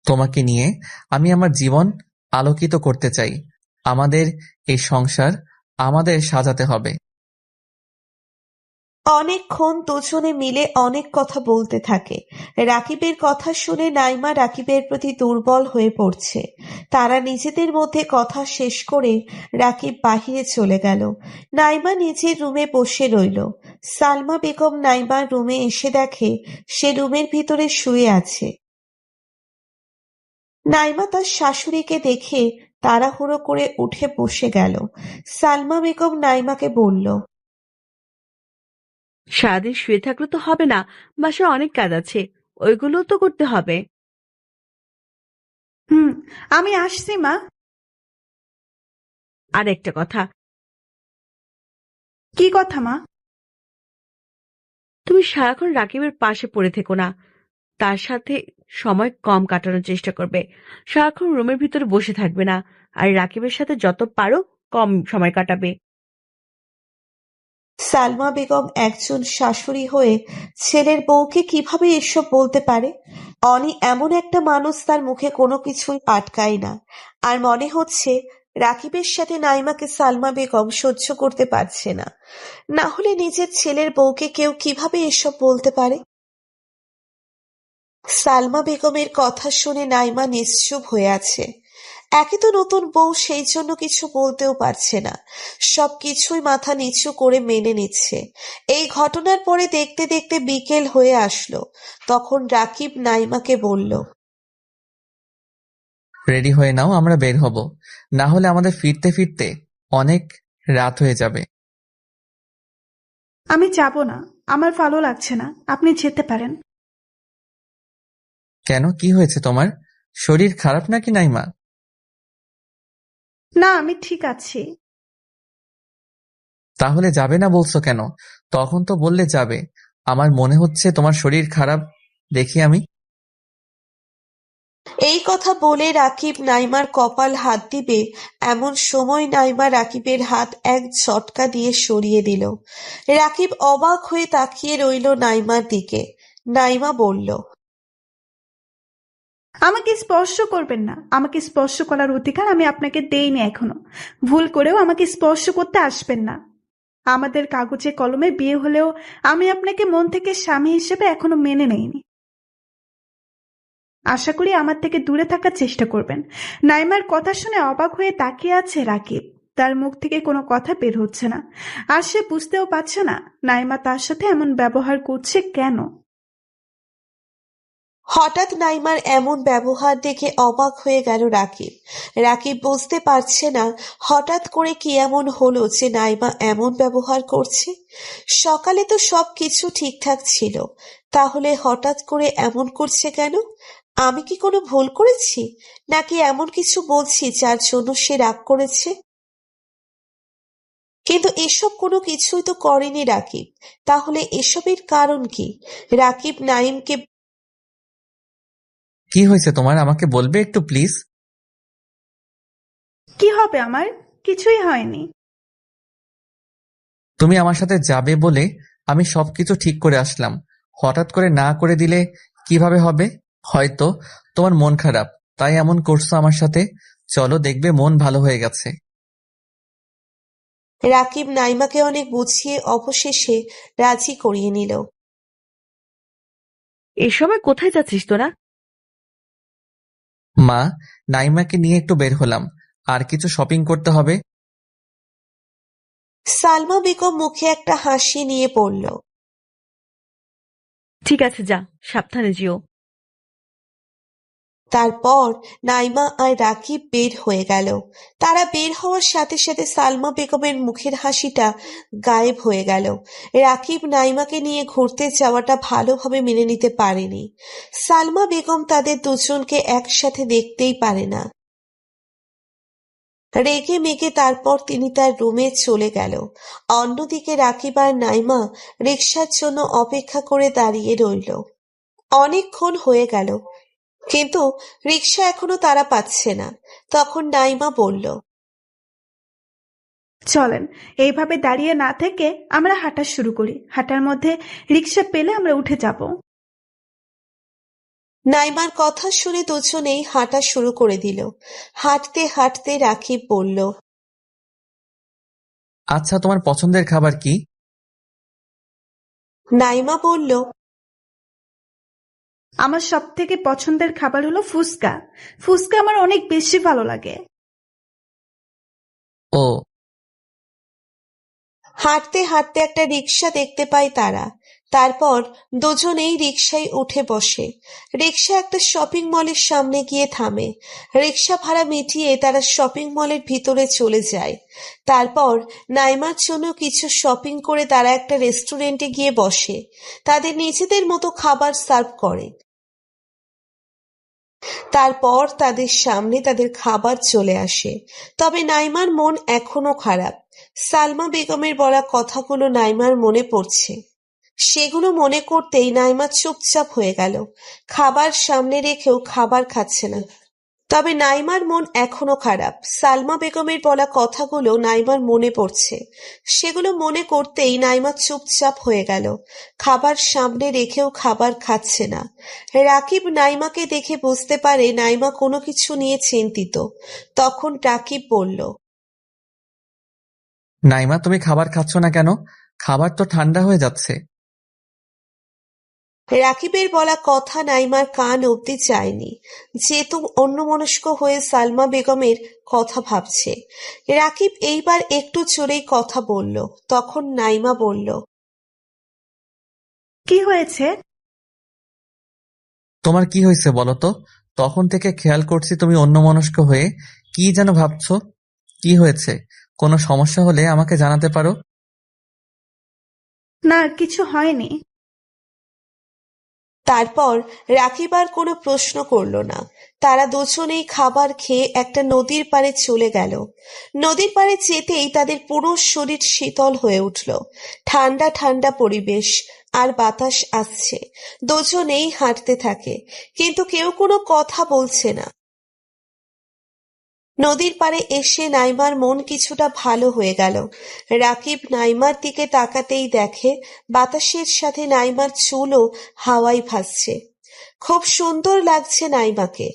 তোমাকে নিয়ে আমি আমার জীবন আলোকিত করতে চাই। আমাদের এই সংসার আমাদের সাজাতে হবে। অনেকক্ষণ দুজনে মিলে অনেক কথা বলতে থাকে। রাকিবের কথা শুনে নাইমা রাকিবের প্রতি দুর্বল হয়ে পড়ছে। তারা নিজেদের মধ্যে কথা শেষ করে রাকিব বাহিরে চলে গেল। নাইমা নিজের রুমে বসে রইল। সালমা বেগম নাইমার রুমে এসে দেখে সে রুমের ভিতরে শুয়ে আছে। নাইমা তার শাশুড়িকে দেখে তাড়াহুড়ো করে উঠে বসে গেল। সালমা বেগম নাইমাকে বলল, সারাদিন শুয়ে থাকলে তো হবে না, বাসায় অনেক কাজ আছে, ওইগুলো তো করতে হবে। হুম, আমি আসছি মা। আর একটা কথা, কি কথা মা? তুমি সারাক্ষণ রাকিবের পাশে পড়ে থেকো না, তার সাথে সময় কম কাটানোর চেষ্টা করবে। সারাক্ষণ রুমের ভিতরে বসে থাকবে না, আর রাকিবের সাথে যত পারো কম সময় কাটাবে। সালমা বেগম একজন শাশুড়ি হয়ে ছেলের বউকে কিভাবে এসব বলতে পারে? অনি এমন একটা মানুষ, তার মুখে কোনো কিছুই আটকায় না। আর মনে হচ্ছে রাকিবের সাথে নাইমাকে সালমা বেগম সহ্য করতে পারছে না। না হলে নিজের ছেলের বউকে কেউ কিভাবে এসব বলতে পারে? সালমা বেগমের কথা শুনে নাইমা নিশ্চুপ হয়ে আছে। একে তো নতুন বউ, সেই জন্য কিছু বলতেও পারছে না। সবকিছুই মাথা নিচু করে মেনে নিচ্ছে। এই ঘটনার পরে দেখতে দেখতে বিকেল হয়ে আসলো। তখন রাকিব নাইমাকে বলল, রেডি হয়ে নাও, আমরা বের হব। না হলে আমাদের ফিরতে ফিরতে অনেক রাত হয়ে যাবে। আমি যাব না, আমার ভালো লাগছে না, আপনি যেতে পারেন। কেন, কি হয়েছে তোমার? শরীর খারাপ নাকি নাইমা? না, আমি ঠিক আছি। তাহলে যাবে না বলছো কেন? তখন তো বললে যাবে। আমার মনে হচ্ছে তোমার শরীর খারাপ দেখি আমি। এই কথা বলে রাকিব নাইমার কপাল হাত দিবে এমন সময় নাইমা রাকিবের হাত এক ঝটকা দিয়ে সরিয়ে দিল। রাকিব অবাক হয়ে তাকিয়ে রইল নাইমার দিকে। নাইমা বলল, আমাকে স্পর্শ করবেন না। আমাকে স্পর্শ করার অধিকার আমি আপনাকে দেইনি এখনো। ভুল করেও আমাকে স্পর্শ করতে আসবেন না। আমাদের কাগজে কলমে বিয়ে হলেও আমি আপনাকে মন থেকে স্বামী হিসেবে এখনো মেনে নেইনি। আশা করি আমার থেকে দূরে থাকার চেষ্টা করবেন। নাইমার কথা শুনে অবাক হয়ে তাকিয়ে আছে রাকিব। তার মুখ থেকে কোনো কথা বের হচ্ছে না, আর সে বুঝতেও পারছে না নাইমা তার সাথে এমন ব্যবহার করছে কেন। হঠাৎ নাইমার এমন ব্যবহার দেখে অবাক হয়ে গেল রাকিব। রাকিব বুঝতে পারছে না হঠাৎ করে কি এমন হলো যে নাইমা এমন ব্যবহার করছে। সকালে তো সবকিছু ঠিকঠাক ছিল, তাহলে হঠাৎ করে এমন করছে কেন? আমি কি কোনো ভুল করেছি, নাকি এমন কিছু বলছি যার জন্য সে রাগ করেছে? কিন্তু এসব কোনো কিছুই তো করেনি রাকিব। তাহলে এসবের কারণ কি? রাকিব নাইমকে কি হয়েছে তোমার, আমাকে বলবে একটু প্লিজ? কি হবে আমার? কিছুই হয়নি। তুমি আমার সাথে যাবে বলে আমি সবকিছু ঠিক করে আসলাম, হঠাৎ করে না করে দিলে কিভাবে হবে? হয়তো তোমার মন খারাপ, তাই এমন করছো আমার সাথে। চলো, দেখবে মন ভালো হয়ে গেছে। রাকিব নাইমাকে অনেক বুঝিয়ে অবশেষে রাজি করিয়ে নিল। এ সময় কোথায় যাচ্ছিস তোরা? মা, নাইমাকে নিয়ে একটু বের হলাম, আর কিছু শপিং করতে হবে। সালমা বেগম মুখে একটা হাসি নিয়ে পড়ল। ঠিক আছে, যা, সাবধানে যেও। তারপর নাইমা আর রাকিব বের হয়ে গেল। তারা বের হওয়ার সাথে সাথে সালমা বেগমের মুখের হাসিটা গায়েব হয়ে গেল। রাকিব নাইমাকে নিয়ে ঘুরতে যাওয়াটা ভালোভাবে মেনে নিতে পারেনি। সালমা বেগম তাদের দুজনকে একসাথে দেখতেই পারে না। রেগে মেগে তারপর তিনি তার রুমে চলে গেল। অন্যদিকে রাকিব আর নাইমা রিকশার জন্য অপেক্ষা করে দাঁড়িয়ে রইল। অনেকক্ষণ হয়ে গেল, কিন্তু রিকশা এখনো তারা পাচ্ছে না। তখন নাইমা বলল, চলেন, এইভাবে দাঁড়িয়ে না থেকে আমরা হাঁটা শুরু করি। হাঁটার মধ্যে রিক্সা পেলে আমরা উঠে যাব। নাইমার কথা শুনে দুজনেই হাঁটা শুরু করে দিল। হাঁটতে হাঁটতে রাকিব বলল, আচ্ছা, তোমার পছন্দের খাবার কি? নাইমা বলল, আমার সব থেকে পছন্দের খাবার হলো ফুচকা। ফুচকা আমার অনেক বেশি ভালো লাগে। ও। হাঁটতে হাঁটতে একটা রিকশা দেখতে পায় তারা। তারপর দুজনেই রিকশায় উঠে বসে। রিকশা একটা শপিং মলের সামনে গিয়ে থামে। রিকশা ভাড়া মিটিয়ে তারা শপিং মলের ভিতরে চলে যায়। তারপর নাইমার জন্য কিছু শপিং করে তারা একটা রেস্টুরেন্টে গিয়ে বসে। তাদের নিজেদের মতো খাবার সার্ভ করে। তারপর তাদের সামনে তাদের খাবার চলে আসে। তবে নাইমার মন এখনো খারাপ। সালমা বেগমের বলা কথাগুলো নাইমার মনে পড়ছে। সেগুলো মনে করতেই নাইমা চুপচাপ হয়ে গেল। খাবার সামনে রেখেও খাবার খাচ্ছে না। তবে নাইমার মন এখনো খারাপ। সালমা বেগমের বলা কথাগুলো নাইমার মনে পড়ছে। সেগুলো মনে করতেই নাইমা চুপচাপ হয়ে গেল। খাবার সামনে রেখেও খাবার খাচ্ছে না। রাকিব নাইমাকে দেখে বুঝতে পারে নাইমা কোনো কিছু নিয়ে চিন্তিত। তখন রাকিব বলল, নাইমা, তুমি খাবার খাচ্ছ না কেন? খাবার তো ঠান্ডা হয়ে যাচ্ছে। রাকিবের বলা কথা নাইমার কান অবধি যায়নি, যেহেতু অন্যমনস্ক হয়ে সালমা বেগমের কথা ভাবছে। রাকিব এইবার একটু জোরেই কথা বলল। তখন নাইমা বলল, কি হয়েছে? তোমার কি হয়েছে বলো তো? তখন থেকে খেয়াল করছি তুমি অন্যমনস্ক হয়ে কি যেন ভাবছো। কি হয়েছে? কোনো সমস্যা হলে আমাকে জানাতে পারো। না, কিছু হয়নি। তারপর রাকিব আর কোনো প্রশ্ন করল না। তারা দুজনেই খাবার খেয়ে একটা নদীর পাড়ে চলে গেল। নদীর পাড়ে যেতেই তাদের পুরো শরীর শীতল হয়ে উঠল। ঠান্ডা ঠান্ডা পরিবেশ, আর বাতাস আসছে। দুজনেই হাঁটতে থাকে, কিন্তু কেউ কোনো কথা বলছে না। নদীর পাড়ে এসে নাইমার মন কিছুটা ভালো হয়ে গেল। রাকিব নাইমার দিকে তাকাতেই দেখে বাতাসের সাথে নাইমার চুলও হাওয়ায় ভাসছে। খুব সুন্দর লাগছে নাইমাকে।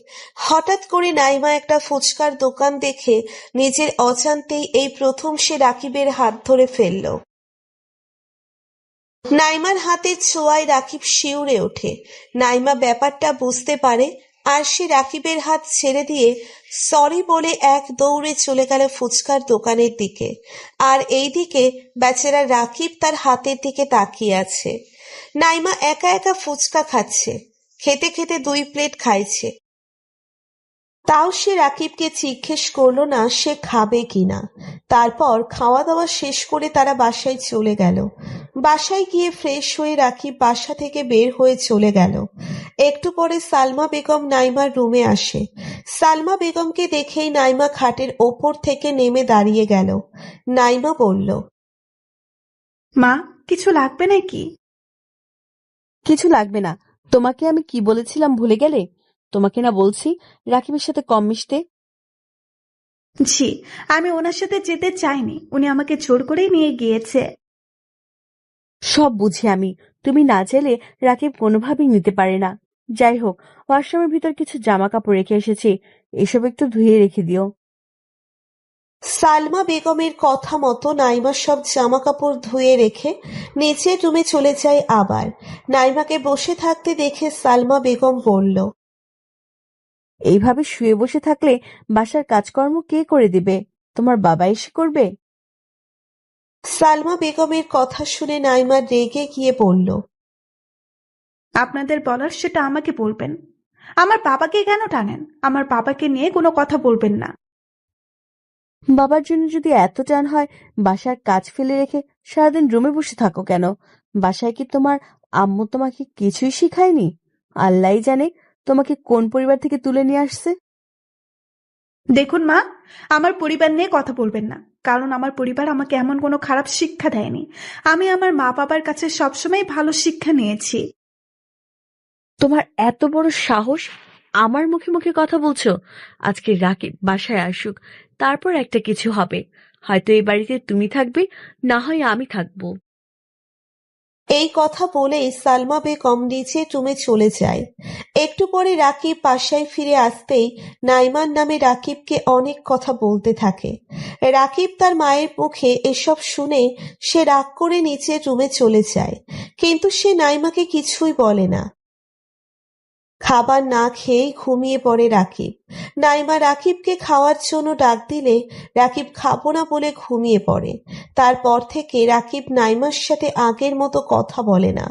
হঠাৎ করে নাইমা একটা ফুচকার দোকান দেখে নিজের অজান্তেই এই প্রথম সে রাকিবের হাত ধরে ফেলল। নাইমার হাতের ছোঁয়ায় রাকিব শিউরে ওঠে। নাইমা ব্যাপারটা বুঝতে পারে, আর সে রাকিবের হাত ছেড়ে দিয়ে সরি বলে এক দৌড়ে চলে গেল ফুচকার দোকানের দিকে। আর এইদিকে বেচারা রাকিব তার হাতের দিকে তাকিয়ে আছে। নাইমা একা একা ফুচকা খাচ্ছে, খেতে খেতে 2 প্লেট খাইছে। তাও সে রাকিবকে জিজ্ঞেস করলো না সে খাবে কিনা। তারপর খাওয়া দাওয়া শেষ করে তারা বাসায় চলে গেল। বাসায় গিয়ে ফ্রেশ হয়ে রাকিব বাসা থেকে বের হয়ে চলে গেল। একটু পরে সালমা বেগম নাইমার রুমে আসে। সালমা বেগমকে দেখেই নাইমা খাটের ওপর থেকে নেমে দাঁড়িয়ে গেল। নাইমা বলল, মা, কিছু লাগবে নাকি? কিছু লাগবে না। তোমাকে আমি কি বলেছিলাম ভুলে গেলে? তোমাকে না বলছি রাকিবের সাথে কম মিশতে? জি, আমি ওনার সাথে যেতে চাইনি, উনি আমাকে জোর করেই নিয়ে গিয়েছে। সব বুঝি আমি। তুমি না চাইলে রাকিব কোনোভাবেই নিতে পারে না। যাই হোক, ওয়াশরুমের ভিতর কিছু জামা কাপড় রেখে এসেছি, এসব একটু ধুয়ে রেখে দিও। সালমা বেগমের কথা মতো নাইমা সব জামা কাপড় ধুয়ে রেখে নিচের রুমে চলে যায়। আবার নাইমাকে বসে থাকতে দেখে সালমা বেগম বলল, এইভাবে শুয়ে বসে থাকলে বাসার কাজকর্ম কে করে দিবে? তোমার বাবা এসে করবে? সালমা বেগমের কথা শুনে নাইমা রেগে গিয়ে বলল, আপনাদের বলার সেটা আমাকে বলবেন। আমার বাবাকে কেন টানেন? আমার বাবাকে নিয়ে কোনো কথা বলবেন না। বাবার জন্য যদি এত টান হয়, বাসার কাজ ফেলে রেখে সারাদিন রুমে বসে থাকো কেন? বাসায় কি তোমার আম্মু তোমাকে কিছুই শিখায়নি? আল্লাহই জানে তোমাকে কোন পরিবার থেকে তুলে নিয়ে আসছে। দেখুন মা, আমার পরিবার নিয়ে কথা বলবেন না, কারণ আমার পরিবার আমাকে এমন কোনো খারাপ শিক্ষা দেয়নি। আমি আমার মা বাবার কাছে সবসময় ভালো শিক্ষা নিয়েছি। তোমার এত বড় সাহস, আমার মুখে মুখে কথা বলছো? আজকে রাকিব বাসায় আসুক, তারপর একটা কিছু হবে। হয়তো এই বাড়িতে তুমি থাকবে, না হয় আমি থাকবো। এই কথা বলেই সালমা বেগম নিচের রুমে চলে যায়। একটু পরে রাকিব বাসায় ফিরে আসতেই নাইমার নামে রাকিবকে অনেক কথা বলতে থাকে। রাকিব তার মায়ের মুখে এসব শুনে সে রাগ করে নিচের রুমে চলে যায়, কিন্তু সে নাইমাকে কিছুই বলে না। খাবার না খেয়েই ঘুমিয়ে পড়ে রাকিব। নাইমা রাকিবকে খাওয়ার জন্য ডাক দিলে রাকিব খাবো না বলে ঘুমিয়ে পড়ে। তারপর থেকে রাকিব নাইমার সাথে আগের মতো কথা বলে না।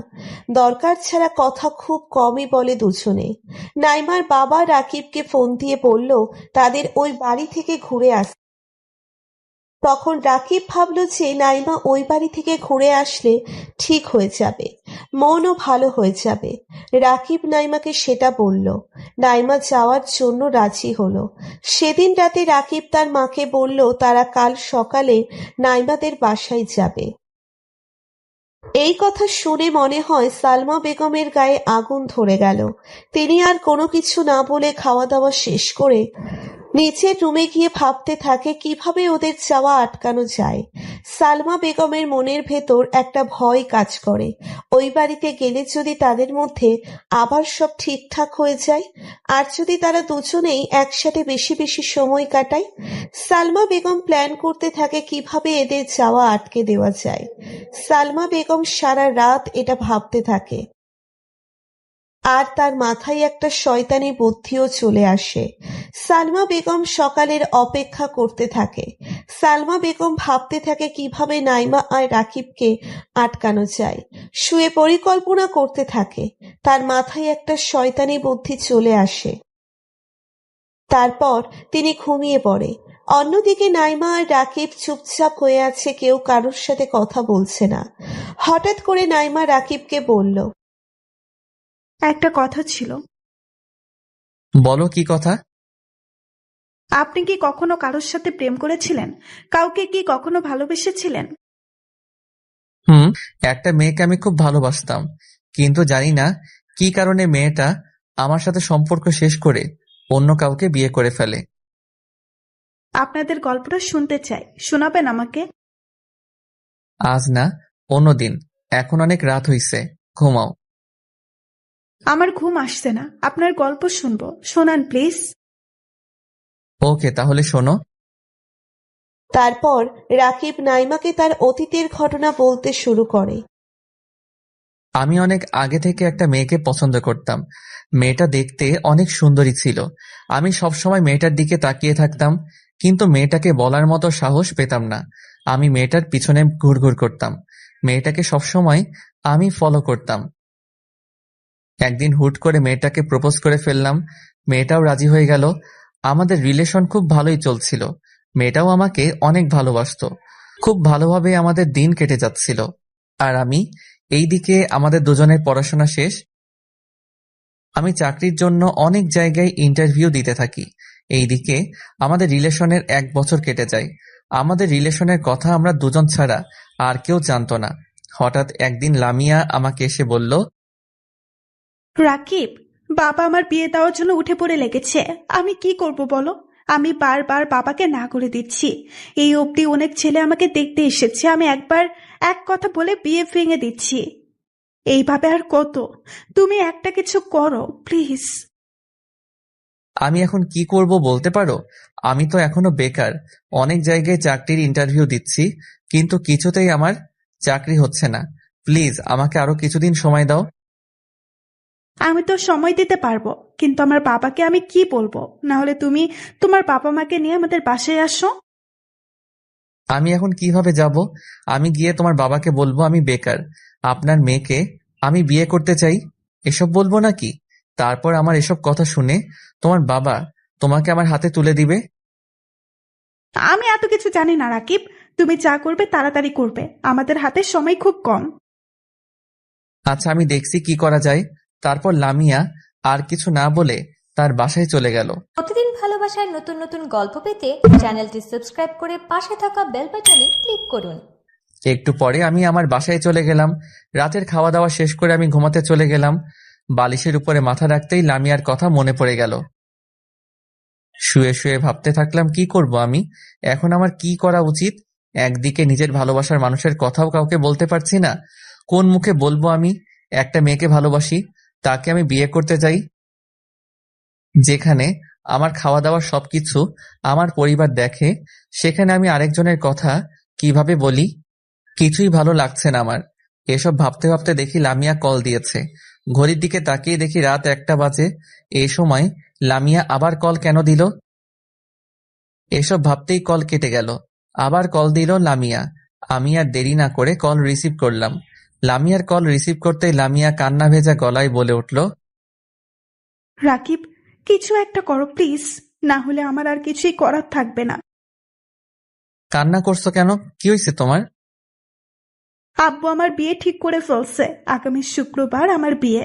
দরকার ছাড়া কথা খুব কমই বলে দুজনে। নাইমার বাবা রাকিবকে ফোন দিয়ে বলল তাদের ওই বাড়ি থেকে ঘুরে আসতে। তখন রাকিব ভাবল যে নাইমা ওই বাড়ি থেকে ঘুরে আসলে ঠিক হয়ে যাবে, মনও ভালো হয়ে যাবে। রাকিব নাইমাকে সেটা বলল। নাইমা যাওয়ার জন্য রাজি হলো। সেদিন রাতে রাকিব তার মাকে বলল তারা কাল সকালে নাইমাদের বাসায় যাবে। এই কথা শুনে মনে হয় সালমা বেগমের গায়ে আগুন ধরে গেল। তিনি আর কোনো কিছু না বলে খাওয়া দাওয়া শেষ করে নিচের রুমে গিয়ে ভাবতে থাকে কিভাবে ওদের যাওয়া আটকানো যায়। সালমা বেগমের মনের ভেতর একটা ভয় কাজ করে। ওই বাড়িতে গেলে যদি তাদের মধ্যে আবার সব ঠিকঠাক হয়ে যায়, আর যদি তারা দুজনেই একসাথে বেশি বেশি সময় কাটায়। সালমা বেগম প্ল্যান করতে থাকে কিভাবে এদের যাওয়া আটকে দেওয়া যায়। সালমা বেগম সারা রাত এটা ভাবতে থাকে, আর তার মাথায় একটা শয়তানি বুদ্ধিও চলে আসে। সালমা বেগম সকালের অপেক্ষা করতে থাকে। সালমা বেগম ভাবতে থাকে কিভাবে নাইমা আর রাকিবকে আটকানো যায়। শুয়ে পরিকল্পনা করতে থাকে। তার মাথায় একটা শয়তানি বুদ্ধি চলে আসে। তারপর তিনি ঘুমিয়ে পড়ে। অন্যদিকে নাইমা আর রাকিব চুপচাপ হয়ে আছে, কেউ কারোর সাথে কথা বলছে না। হঠাৎ করে নাইমা রাকিবকে বলল, একটা কথা ছিল। বলো, কি কথা? আপনি কি কখনো কারোর সাথে প্রেম করেছিলেন? কাউকে কি কখনো ভালোবেসেছিলেন? হুম, একটা মেয়েকে আমি খুব ভালোবাসতাম, কিন্তু জানি না কি কারণে মেয়েটা আমার সাথে সম্পর্ক শেষ করে অন্য কাউকে বিয়ে করে ফেলে। আপনাদের গল্পটা শুনতে চাই, শোনাবেন আমাকে? আজ না, অন্যদিন। এখন অনেক রাত হইছে, ঘুমাও। আমার ঘুম আসছে না, আপনার গল্প শুনবো, শোনান প্লিজ। ওকে, তাহলে শোনো। তারপর রাকিব নাইমাকে তার অতীতের ঘটনা বলতে শুরু করে। আমি অনেক আগে থেকে একটা মেয়েকে পছন্দ করতাম। মেয়েটা দেখতে অনেক সুন্দরী ছিল। আমি সবসময় মেয়েটার দিকে তাকিয়ে থাকতাম, কিন্তু মেয়েটাকে বলার মতো সাহস পেতাম না। আমি মেয়েটার পিছনে ঘুরঘুর করতাম। মেয়েটাকে সবসময় আমি ফলো করতাম। একদিন হুট করে মেয়েটাকে প্রপোজ করে ফেললাম। মেয়েটাও রাজি হয়ে গেল। আমাদের রিলেশন খুব ভালোই চলছিল। মেয়েটাও আমাকে অনেক ভালোবাসতো। খুব ভালোভাবে আমাদের দিন কেটে যাচ্ছিল। আর আমি এইদিকে আমাদের দুজনের পড়াশোনা শেষ। আমি চাকরির জন্য অনেক জায়গায় ইন্টারভিউ দিতে থাকি। এইদিকে আমাদের রিলেশনের 1 বছর কেটে যায়। আমাদের রিলেশনের কথা আমরা দুজন ছাড়া আর কেউ জানতো না। হঠাৎ একদিন লামিয়া আমাকে এসে বলল, রাকিব, বাবা আমার বিয়ে দেওয়ার জন্য উঠে পড়ে লেগেছে। আমি কি করব বলো? আমি বারবার বাবাকে না করে দিচ্ছি। এই অবধি অনেক ছেলে আমাকে দেখতে এসেছে, আমি একবার এক কথা বলে বিয়ে ভেঙে দিচ্ছি। এইভাবে আর কত? তুমি একটা কিছু করো প্লিজ। আমি এখন কি করব বলতে পারো? আমি তো এখনো বেকার। অনেক জায়গায় চাকরির ইন্টারভিউ দিচ্ছি, কিন্তু কিছুতেই আমার চাকরি হচ্ছে না। প্লিজ আমাকে আরো কিছুদিন সময় দাও। আমি তো সময় দিতে পারবো, কিন্তু আমার বাবাকে আমি কি বলবো? না হলে তুমি তোমার বাবা মাকে নিয়ে আমাদের বাসায় আসো। আমি এখন কিভাবে যাব? আমি গিয়ে তোমার বাবাকে বলবো আমি বেকার, আপনার মেয়েকে আমি বিয়ে করতে চাই, এসব বলবো নাকি? তারপর আমার এসব কথা শুনে তোমার বাবা তোমাকে আমার হাতে তুলে দিবে। আমি এত কিছু জানি না রাকিব, তুমি যা করবে তাড়াতাড়ি করবে, আমাদের হাতে সময় খুব কম। আচ্ছা, আমি দেখছি কি করা যায়। তারপর লামিয়া আর কিছু না বলে তার বাসায় চলে গেল। প্রতিদিন ভালোবাসার নতুন নতুন গল্প পেতে চ্যানেলটি সাবস্ক্রাইব করে পাশে থাকা বেল বাটনে ক্লিক করুন। একটু পরে আমি আমার বাসায় চলে গেলাম। রাতের খাওয়া দাওয়া শেষ করে আমি ঘুমাতে চলে গেলাম। বালিশের উপরে মাথা রাখতেই লামিয়ার কথা মনে পড়ে গেল। শুয়ে শুয়ে ভাবতে থাকলাম কি করব আমি, এখন আমার কি করা উচিত। একদিকে নিজের ভালোবাসার মানুষের কথাও কাউকে বলতে পারছি না। কোন মুখে বলবো আমি একটা মেয়েকে ভালোবাসি, তাকে আমি বিয়ে করতে চাই? যেখানে আমার খাওয়া দাওয়া সবকিছু আমার পরিবার দেখে, সেখানে আমি আরেকজনের কথা কিভাবে বলি? কিছুই ভালো লাগছে না আমার। এসব ভাবতে ভাবতে দেখি লামিয়া কল দিয়েছে। ঘড়ির দিকে তাকিয়ে দেখি রাত 1টা বাজে। এই সময় লামিয়া আবার কল কেন দিল? এসব ভাবতেই কল কেটে গেল। আবার কল দিল লামিয়া। আমি আর দেরি না করে কল রিসিভ করলাম। লামিয়ার কল রিসিভ করতেই লামিয়া কান্না ভেজা গলায় বলে উঠল, রাকিব, কিছু একটা করো প্লিজ, না হলে আমার আর কিছুই করার থাকবে না। কান্না করছো কেন? কি হয়েছে তোমার? আব্বু আমার বিয়ে ঠিক করে ফেলছে, আগামী শুক্রবার আমার বিয়ে।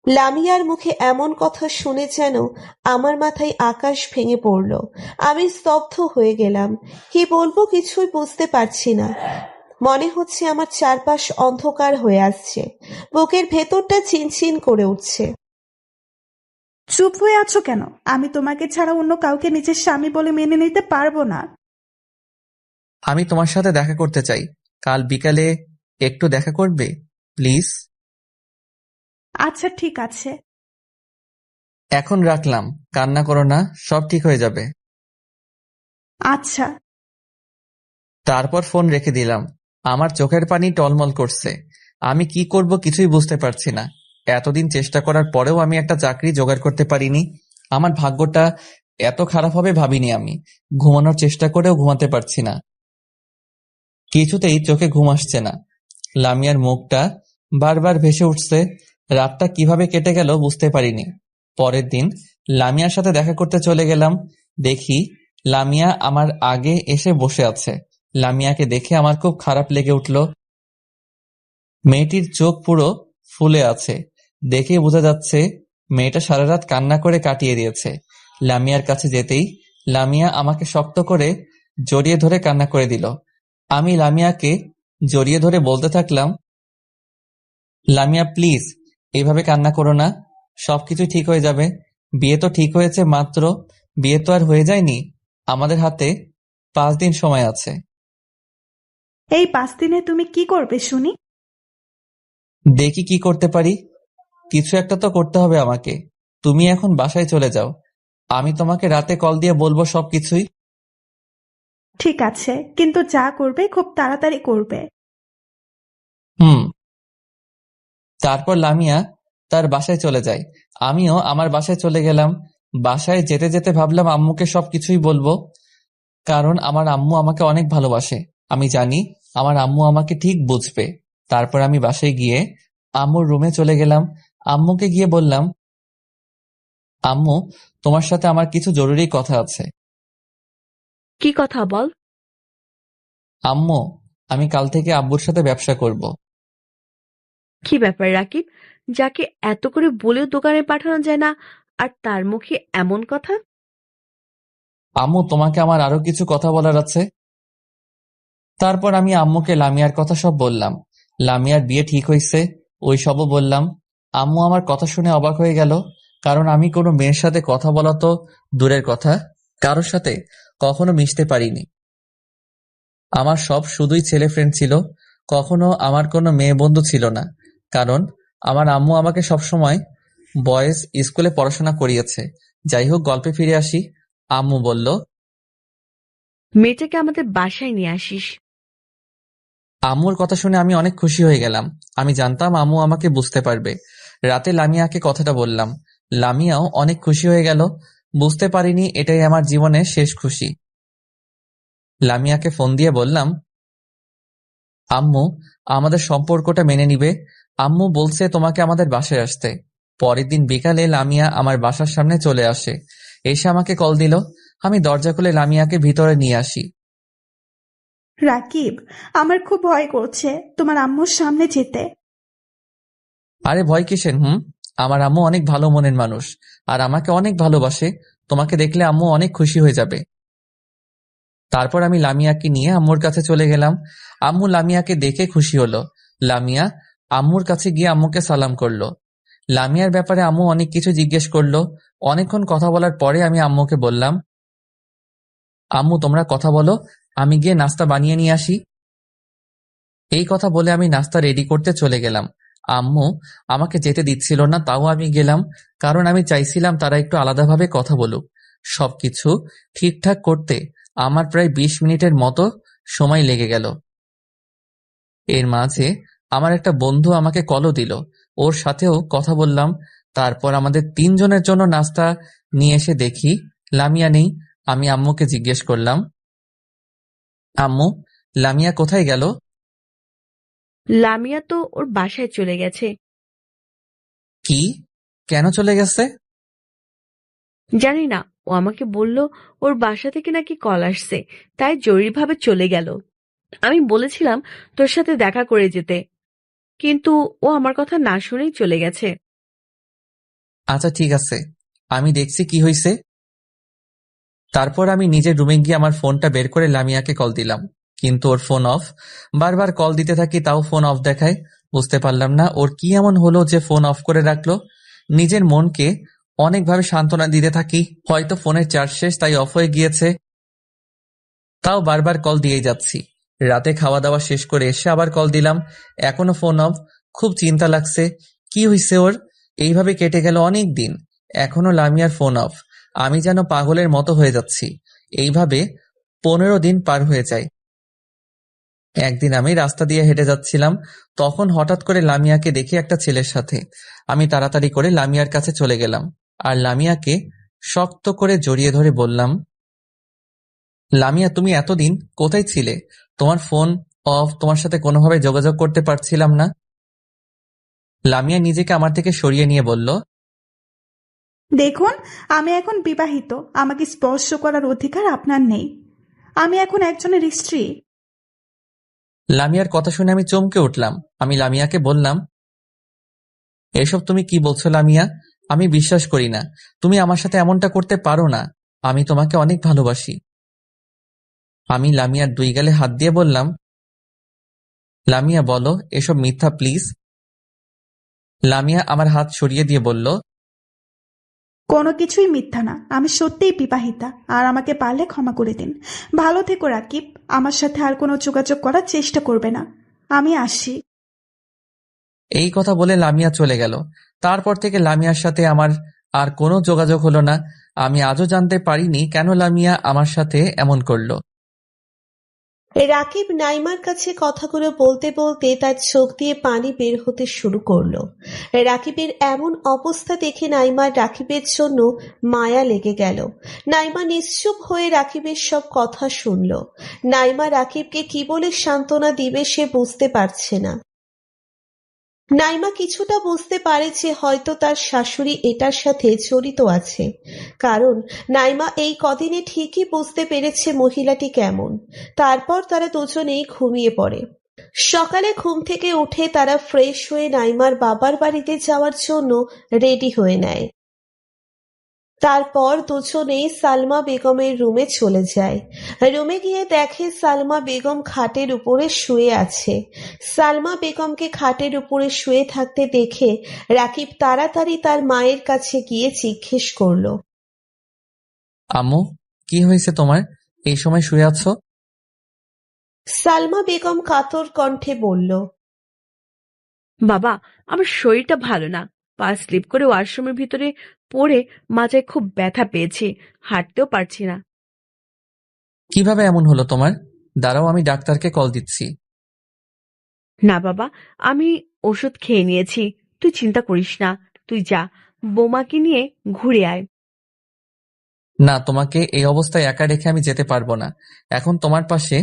লামিয়ার মুখে এমন কথা শুনে যেন আমার মাথায় আকাশ ভেঙে পড়ল। আমি স্তব্ধ হয়ে গেলাম। কি বলবো কিছুই বুঝতে পারছি না। মনে হচ্ছে আমার চারপাশ অন্ধকার হয়ে আসছে। বুকের ভেতরটা চিনচিন করে উঠছে। চুপ হয়ে আছো কেন? আমি তোমাকে ছাড়া অন্য কাউকে নিজের স্বামী বলে মেনে নিতে পারবো না। আমি তোমার সাথে দেখা করতে চাই। কাল বিকালে একটু দেখা করবে প্লিজ? আচ্ছা ঠিক আছে। এখন রাখলাম, কান্না করো না, সব ঠিক হয়ে যাবে। আচ্ছা। তারপর ফোন রেখে দিলাম। আমার চোখের পানি টলমল করছে। আমি কি করব কিছুই বুঝতে পারছি না। এতদিন চেষ্টা করার পরেও আমি একটা চাকরি জোগাড় করতে পারিনি। আমার ভাগ্যটা এত খারাপ হবে ভাবিনি আমি। ঘুমানোর চেষ্টা করেও ঘুমাতে পারছি না। কিছুতেই চোখে ঘুম আসছে না। লামিয়ার মুখটা বারবার ভেসে উঠছে। রাতটা কিভাবে কেটে গেল বুঝতে পারিনি। পরের দিন লামিয়ার সাথে দেখা করতে চলে গেলাম। দেখি লামিয়া আমার আগে এসে বসে আছে। লামিয়াকে দেখে আমার খুব খারাপ লেগে উঠল। মেয়েটির চোখ পুরো ফুলে আছে। দেখে বোঝা যাচ্ছে মেয়েটা সারা রাত কান্না করে কাটিয়ে দিয়েছে। লামিয়ার কাছে যেতেই লামিয়া আমাকে শক্ত করে জড়িয়ে ধরে কান্না করে দিল। আমি লামিয়াকে জড়িয়ে ধরে বলতে থাকলাম, লামিয়া প্লিজ এইভাবে কান্না করো না, সবকিছু ঠিক হয়ে যাবে। বিয়ে তো ঠিক হয়েছে মাত্র, বিয়ে তো আর হয়ে যায়নি। আমাদের হাতে 5 দিন সময় আছে। এই 5 দিনে তুমি কি করবে শুনি? দেখি কি করতে পারি, কিছু একটা তো করতে হবে আমাকে। তুমি এখন বাসায় চলে যাও, আমি তোমাকে রাতে কল দিয়ে বলবো সবকিছুই। ঠিক আছে, কিন্তু যা করবে খুব তাড়াতাড়ি করবে। হুম। তারপর লামিয়া তার বাসায় চলে যায়, আমিও আমার বাসায় চলে গেলাম। বাসায় যেতে যেতে ভাবলাম আম্মুকে সবকিছুই বলবো, কারণ আমার আম্মু আমাকে অনেক ভালোবাসে। আমি জানি আমার আম্মু আমাকে ঠিক বুঝবে। তারপর আমি বাসায় গিয়ে আম্মুর রুমে চলে গেলাম। আম্মুকে গিয়ে বললাম, আম্মু তোমার সাথে আমার কিছু জরুরি কথা আছে। কি কথা বল? আম্মু, আমি কাল থেকে আব্বুর সাথে ব্যবসা করব। কি ব্যাপার রাকিব, যাকে এত করে বলেও দোকানে পাঠানো যায় না, আর তার মুখে এমন কথা? আম্মু তোমাকে আমার আরো কিছু কথা বলার আছে। তারপর আমি আম্মুকে লামিয়ার কথা সব বললাম। লামিয়ার বিয়ে ঠিক হয়েছে ওই সবও বললাম। আম্মু আমার কথা শুনে অবাক হয়ে গেল, কারণ আমি কোনো মেয়ের সাথে কথা বলা তো দূরের কথা, কারোর সাথে কখনো মিশতে পারিনি। আমার সব শুধুই ছেলে ফ্রেন্ড ছিল, কখনো আমার কোনো মেয়ে বন্ধু ছিল না। কারণ আমার আম্মু আমাকে সবসময় বয়েজ স্কুলে পড়াশোনা করিয়েছে। যাই হোক, গল্পে ফিরে আসি। আম্মু বলল, মেয়েটাকে আমাদের বাসায় নিয়ে আসিস। আম্মুর কথা শুনে আমি অনেক খুশি হয়ে গেলাম। আমি জানতাম আম্মু আমাকে বুঝতে পারবে। রাতে লামিয়াকে কথাটা বললাম, লামিয়াও অনেক খুশি হয়ে গেল। বুঝতে পারিনি এটাই আমার জীবনের শেষ খুশি। লামিয়াকে ফোন দিয়ে বললাম, আম্মু আমাদের সম্পর্কটা মেনে নিবে। আম্মু বলছে তোমাকে আমাদের বাসায় আসতে। পরের দিন বিকালে লামিয়া আমার বাসার সামনে চলে আসে, এসে আমাকে কল দিল। আমি দরজা খুলে লামিয়াকে ভিতরে নিয়ে আসি। রাকিব, আমার খুব ভয় করছে তোমার আম্মুর সামনে যেতে। আরে ভয় কিসের? আমার আম্মু অনেক ভালো মনের মানুষ, আর আমাকে অনেক ভালোবাসে। তোমাকে দেখলে আম্মু অনেক খুশি হয়ে যাবে। তারপর আমি লামিয়াকে নিয়ে আম্মুর কাছে চলে গেলাম। আম্মু লামিয়াকে দেখে খুশি হলো। লামিয়া আম্মুর কাছে গিয়ে আম্মুকে সালাম করলো। লামিয়ার ব্যাপারে আম্মু অনেক কিছু জিজ্ঞেস করলো। অনেকক্ষণ কথা বলার পরে আমি আম্মুকে বললাম, আম্মু তোমরা কথা বলো, আমি গিয়ে নাস্তা বানিয়ে নিয়ে আসি। এই কথা বলে আমি নাস্তা রেডি করতে চলে গেলাম। আম্মু আমাকে যেতে দিচ্ছিল না, তাও আমি গেলাম, কারণ আমি চাইছিলাম তারা একটু আলাদাভাবে কথা বলুক। সবকিছু ঠিকঠাক করতে আমার প্রায় 20 মিনিটের মতো সময় লেগে গেল। এর মাঝে আমার একটা বন্ধু আমাকে কলও দিল, ওর সাথেও কথা বললাম। তারপর আমাদের 3 জনের জন্য নাস্তা নিয়ে এসে দেখি লামিয়া নেই। আমি আম্মুকে জিজ্ঞেস করলাম, আম্মু লামিয়া কোথায় গেল? লামিয়া তো ওর বাসায় চলে গেছে। কি? কেন চলে গেছে? জানি না, ও আমাকে বলল ওর বাসা থেকে নাকি কল আসছে, তাই জরুরিভাবে চলে গেল। আমি বলেছিলাম তোর সাথে দেখা করে যেতে, কিন্তু ও আমার কথা না শুনেই চলে গেছে। আচ্ছা ঠিক আছে, আমি দেখছি কি হয়েছে। তারপর আমি নিজের রুমে গিয়ে আমার ফোনটা বের করে লামিয়াকে কল দিলাম, কিন্তু ওর ফোন অফ। বারবার কল দিতে থাকি, তাও ফোন অফ দেখায়। বুঝতে পারলাম না ওর কি এমন হলো যে ফোন অফ করে রাখলো। নিজের মনকে অনেকভাবে সান্ত্বনা দিতে থাকি, হয়তো ফোনের চার্জ শেষ তাই অফ হয়ে গিয়েছে। তাও বারবার কল দিয়েই যাচ্ছি। রাতে খাওয়া দাওয়া শেষ করে এসে আবার কল দিলাম, এখনো ফোন অফ। খুব চিন্তা লাগছে, কি হয়েছে ওর? এইভাবে কেটে গেল অনেক দিন, এখনো লামিয়ার ফোন অফ। আমি যেন পাগলের মতো হয়ে যাচ্ছি। এইভাবে 15 দিন পার হয়ে যায়। একদিন আমি রাস্তা দিয়ে হেঁটে যাচ্ছিলাম, তখন হঠাৎ করে লামিয়াকে দেখি একটা ছেলের সাথে। আমি তাড়াতাড়ি করে লামিয়ার কাছে চলে গেলাম, আর লামিয়াকে শক্ত করে জড়িয়ে ধরে বললাম, লামিয়া তুমি এতদিন কোথায় ছিলে? তোমার ফোন অফ, তোমার সাথে কোনোভাবে যোগাযোগ করতে পারছিলাম না। লামিয়া নিজেকে আমার থেকে সরিয়ে নিয়ে বলল, দেখুন, আমি এখন বিবাহিত, আমাকে স্পর্শ করার অধিকার আপনার নেই। আমি এখন একজনের স্ত্রী। লামিয়ার কথা শুনে আমি চমকে উঠলাম। আমি লামিয়াকে বললাম, এসব তুমি কি বলছো লামিয়া? আমি বিশ্বাস করি না, তুমি আমার সাথে এমনটা করতে পারো না। আমি তোমাকে অনেক ভালোবাসি। আমি লামিয়ার 2 গালে হাত দিয়ে বললাম, লামিয়া বলো এসব মিথ্যা প্লিজ। লামিয়া আমার হাত সরিয়ে দিয়ে বলল, কোনো কিছুই মিথ্যা না, আমি সত্যিই বিবাহিতা, আর আমাকে পারলে ক্ষমা করে দিন। ভালো থেকো রাকিব, আমার সাথে আর কোনো যোগাযোগ করার চেষ্টা করবে না। আমি আসি। এই কথা বলে লামিয়া চলে গেল। তারপর থেকে লামিয়ার সাথে আমার আর কোনো যোগাযোগ হলো না। আমি আজও জানতে পারিনি কেন লামিয়া আমার সাথে এমন করলো। রাকিব নাইমার কাছে কথাগুলো বলতে বলতে তার চোখ দিয়ে পানি বের হতে শুরু করলো। রাকিবের এমন অবস্থা দেখে নাইমার রাকিবের জন্য মায়া লেগে গেল। নাইমা নিশ্চুপ হয়ে রাকিবের সব কথা শুনল। নাইমা রাকিবকে কি বলে সান্ত্বনা দিবে সে বুঝতে পারছে না। নাইমা কিছুটা বুঝতে পারে যে হয়তো তার শাশুড়ি এটার সাথে জড়িত আছে, কারণ নাইমা এই কদিনে ঠিকই বুঝতে পেরেছে মহিলাটি কেমন। তারপর তারা দুজনেই ঘুমিয়ে পড়ে। সকালে ঘুম থেকে উঠে তারা ফ্রেশ হয়ে নাইমার বাবার বাড়িতে যাওয়ার জন্য রেডি হয়ে নেয়। তারপর দুজনেই সালমা বেগমের রুমে চলে যায়। রুমে গিয়ে দেখে সালমা বেগম খাটের উপরে শুয়ে আছে। সালমা বেগমকে খাটের উপরে শুয়ে থাকতে দেখে রাকিব তাড়াতাড়ি তার মায়ের কাছে গিয়ে জিজ্ঞেস করলো, আম্মু, কি হয়েছে তোমার? এই সময় শুয়ে আছো? সালমা বেগম কাতর কণ্ঠে বলল, বাবা, আমার শরীরটা ভালো না। পা স্লিপ করে ওয়াশরুমের ভিতরে পড়ে মাজায় খুব ব্যথা পেয়েছি, হাঁটতেও পারছি না। কিভাবে এমন হলো তোমার? দাঁড়াও, আমি ডাক্তারকে কল দিচ্ছি। না বাবা, আমি ওষুধ খেয়ে নিয়েছি, তুই চিন্তা করিস না। তুই যা, বোমাকে নিয়ে ঘুরে আয়। না, তোমাকে এই অবস্থায় একা রেখে আমি যেতে পারবো না। এখন তোমার পাশে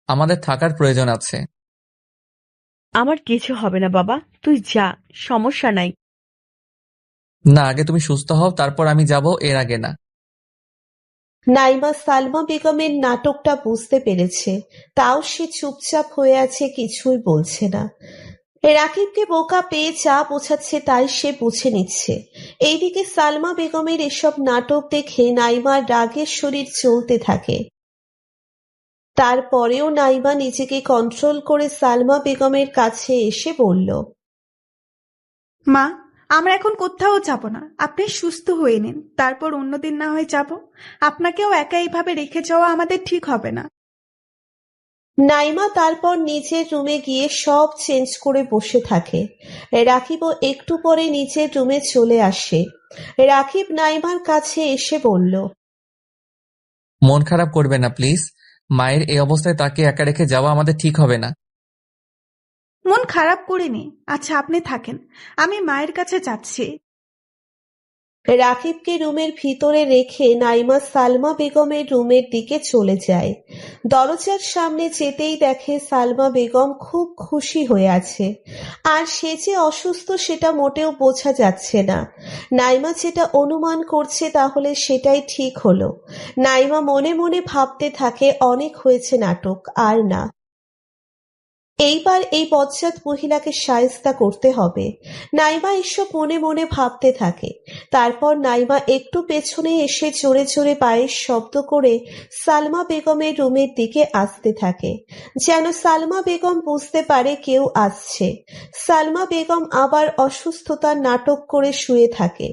আমাদের থাকার প্রয়োজন আছে। আমার কিছু হবে না বাবা, তুই যা, সমস্যা নাই। না, আগে তুমি সুস্থ হও, তারপর আমি যাব, এর আগে না। নাইমা সালমা বেগমের নাটকটা বুঝতে পেরেছে, তাও সে চুপচাপ হয়ে আছে, কিছুই বলছে না। রাকিবকে বোকা পেয়ে যা বোঝাচ্ছে তাই সে বুঝে নিচ্ছে। এইদিকে সালমা বেগমের এসব নাটক দেখে নাইমার রাগের শরীর চলতে থাকে। তারপরেও নাইমা নিজেকে কন্ট্রোল করে সালমা বেগমের কাছে এসে বলল, মা, আমরা এখন কোথাও যাব না, আপনি সুস্থ হয়ে নিন, তারপর অন্যদিন না হয় যাব। আপনাকেও একা এইভাবে রেখে যাওয়া আমাদের ঠিক হবে না। নাইমা তারপর নিজের রুমে গিয়ে সব চেঞ্জ করে বসে থাকে। রাকিবও একটু পরে নিজের রুমে চলে আসে। রাকিব নাইমার কাছে এসে বলল, মন খারাপ করবে না প্লিজ। মায়ের এই অবস্থায় তাকে একা রেখে যাওয়া আমাদের ঠিক হবে না। মন খারাপ করিনি। আচ্ছা, আপনি থাকেন, আমি মায়ের কাছে যাচ্ছি। রাকিবকে রুমের ভিতরে রেখে নাইমা সালমা বেগমের রুমের দিকে চলে যায়। দরজার সামনে যেতেই দেখে সালমা বেগম খুব খুশি হয়ে আছে, আর সে যে অসুস্থ সেটা মোটেও বোঝা যাচ্ছে না। নাইমা যেটা অনুমান করছে তাহলে সেটাই ঠিক হলো। নাইমা মনে মনে ভাবতে থাকে, অনেক হয়েছে নাটক, আর না। এইবার এই বজ্জাত মহিলাকে শায়েস্তা করতে হবে। নাইমা এসব মনে মনে ভাবতে থাকে। তারপর নাইমা একটু পেছনে এসে জোরে জোরে পায়ের শব্দ করে সালমা বেগমের রুমের দিকে আসতে থাকে, যেন সালমা বেগম বুঝতে পারে কেউ আসছে। সালমা বেগম আবার অসুস্থতার নাটক করে শুয়ে থাকে।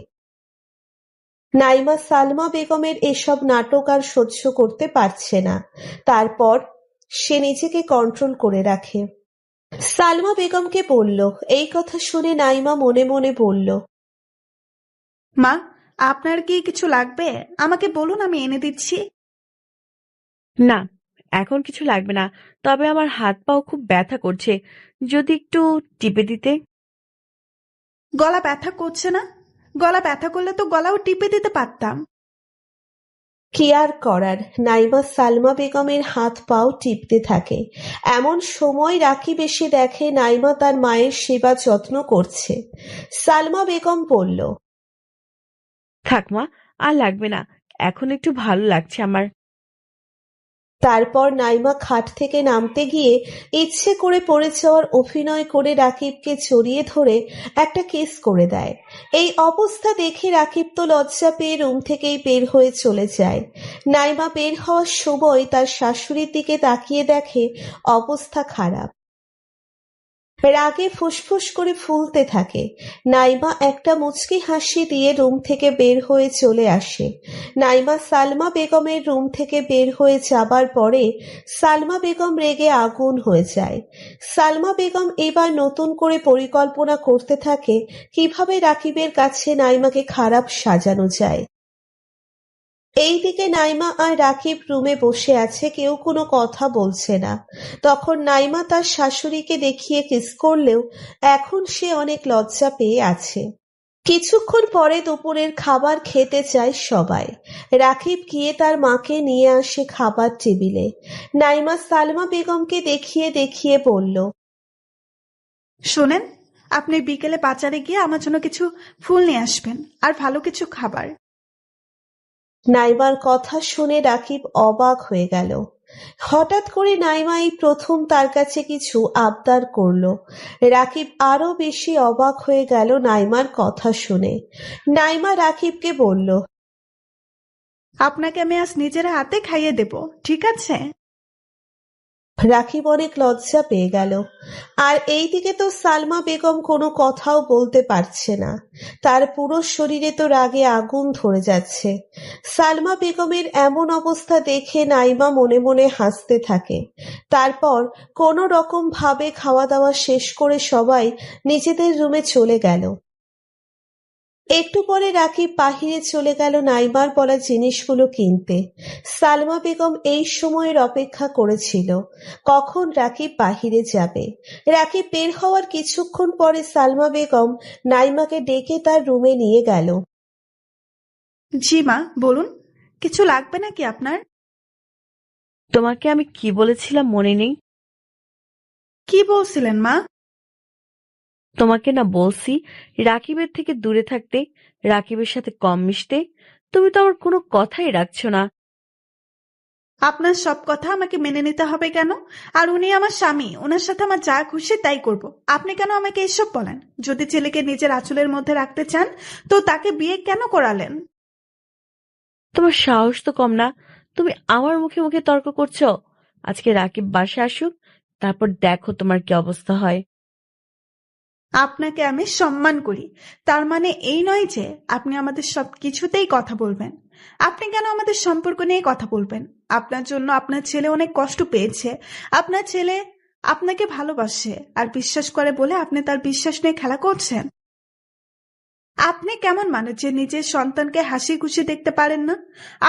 নাইমা সালমা বেগমের এসব নাটক আর সহ্য করতে পারছে না। তারপর সে নিজেকে কন্ট্রোল করে রাখে। সালমা বেগমকে বলল। এই কথা শুনে নাইমা মনে মনে বলল, মা, আপনার কি কিছু লাগবে? আমাকে বলুন, আমি এনে দিচ্ছি। না, এখন কিছু লাগবে না, তবে আমার হাত পাও খুব ব্যথা করছে, যদি একটু টিপে দিতে। গলা ব্যথা করছে না? গলা ব্যথা করলে তো গলাও টিপে দিতে পারতাম। কি আর করার। নাইমা সালমা বেগমের হাত পাও টিপতে থাকে। এমন সময় রাকিব এসে দেখে নাইমা তার মায়ের সেবা যত্ন করছে। সালমা বেগম বলল, থাক মা, আর লাগবে না, এখন একটু ভালো লাগছে আমার। তারপর নাইমা খাট থেকে নামতে গিয়ে ইচ্ছে করে পড়ে যাওয়ার অভিনয় করে রাকিবকে জড়িয়ে ধরে একটা কিস করে দেয়। এই অবস্থা দেখে রাকিব তো লজ্জা পেয়ে রুম থেকেই বের হয়ে চলে যায়। নাইমা বের হওয়ার সময় তার শাশুড়ির দিকে তাকিয়ে দেখে অবস্থা খারাপ। রাগে ফুসফুস করে ফুলতে থাকে। নাইমা একটা মুচকি হাসি দিয়ে রুম থেকে বের হয়ে চলে আসে। নাইমা সালমা বেগমের রুম থেকে বের হয়ে যাবার পরে সালমা বেগম রেগে আগুন হয়ে যায়। সালমা বেগম এবার নতুন করে পরিকল্পনা করতে থাকে কিভাবে রাকিবের কাছে নাইমাকে খারাপ সাজানো যায়। এইদিকে নাইমা আর রাকিব রুমে বসে আছে, কেউ কোনো কথা বলছে না। তখন নাইমা তার শাশুড়িকে দেখিয়ে কিস করলেও এখন সে অনেক লজ্জা পেয়ে আছে। কিছুক্ষণ পরে দুপুরের খাবার খেতে চায় সবাই। রাকিব গিয়ে তার মাকে নিয়ে আসে খাবার টেবিলে। নাইমা সালমা বেগমকে দেখিয়ে দেখিয়ে বলল, শোনেন, আপনি বিকেলে বাজারে গিয়ে আমার জন্য কিছু ফুল নিয়ে আসবেন আর ভালো কিছু খাবার। নাইমার কথা শুনে রাকিব অবাক হয়ে গেল। হঠাৎ করে নাইমা এই প্রথম তার কাছে কিছু আবদার করলো। রাকিব আরো বেশি অবাক হয়ে গেল নাইমার কথা শুনে। নাইমা রাকিবকে বলল, আপনাকে আমি আজ নিজের হাতে খাইয়ে দেব, ঠিক আছে? রাকিব অনেক লজ্জা পেয়ে গেল। আর এইদিকে তো সালমা বেগম কোনো কথাও বলতে পারছে না। তার পুরো শরীরে তো রাগে আগুন ধরে যাচ্ছে। সালমা বেগমের এমন অবস্থা দেখে নাইমা মনে মনে হাসতে থাকে। তারপর কোনো রকম ভাবে খাওয়া দাওয়া শেষ করে সবাই নিজেদের রুমে চলে গেল। একটু পরে রাকিব বাহিরে চলে গেল নাইমার বলা জিনিসগুলো কিনতে। সালমা বেগম এই সময়ের অপেক্ষা করেছিল কখন রাকিব বাহিরে যাবে। রাকিব বের হওয়ার কিছুক্ষণ পরে সালমা বেগম নাইমাকে ডেকে তার রুমে নিয়ে গেল। জি মা, বলুন, কিছু লাগবে নাকি আপনার? তোমাকে আমি কি বলেছিলাম মনে নেই? কি বলছিলেন মা? তোমাকে না বলছি রাকিবের থেকে দূরে থাকতে, রাকিবের সাথে কম মিশতে। তুমি তো আমার কোনো কথাই রাখছো না। আপনার সব কথা আমাকে মেনে নিতে হবে কেন? আর উনি আমার স্বামী, ওনার সাথে আমার যা খুশি তাই করব। আপনি কেন আমাকে এসব বলেন? যদি ছেলেকে নিজের আঁচলের মধ্যে রাখতে চান তো তাকে বিয়ে কেন করালেন? তোমার সাহস তো কম না, তুমি আমার মুখে মুখে তর্ক করছো। আজকে রাকিব বাসে আসুক, তারপর দেখো তোমার কি অবস্থা হয়। আপনাকে আমি সম্মান করি, তার মানে এই নয় যে আপনি আমাদের সব কিছুতেই কথা বলবেন। আপনি কেন আমাদের সম্পর্ক নিয়ে কথা বলবেন? আপনার জন্য আপনার ছেলে অনেক কষ্ট পেয়েছে। আপনার ছেলে আপনাকে ভালোবাসে আর বিশ্বাস করে বলে আপনি তার বিশ্বাস নিয়ে খেলা করছেন। আপনি কেমন মানুষ যে নিজের সন্তানকে হাসি খুশি দেখতে পারেন না?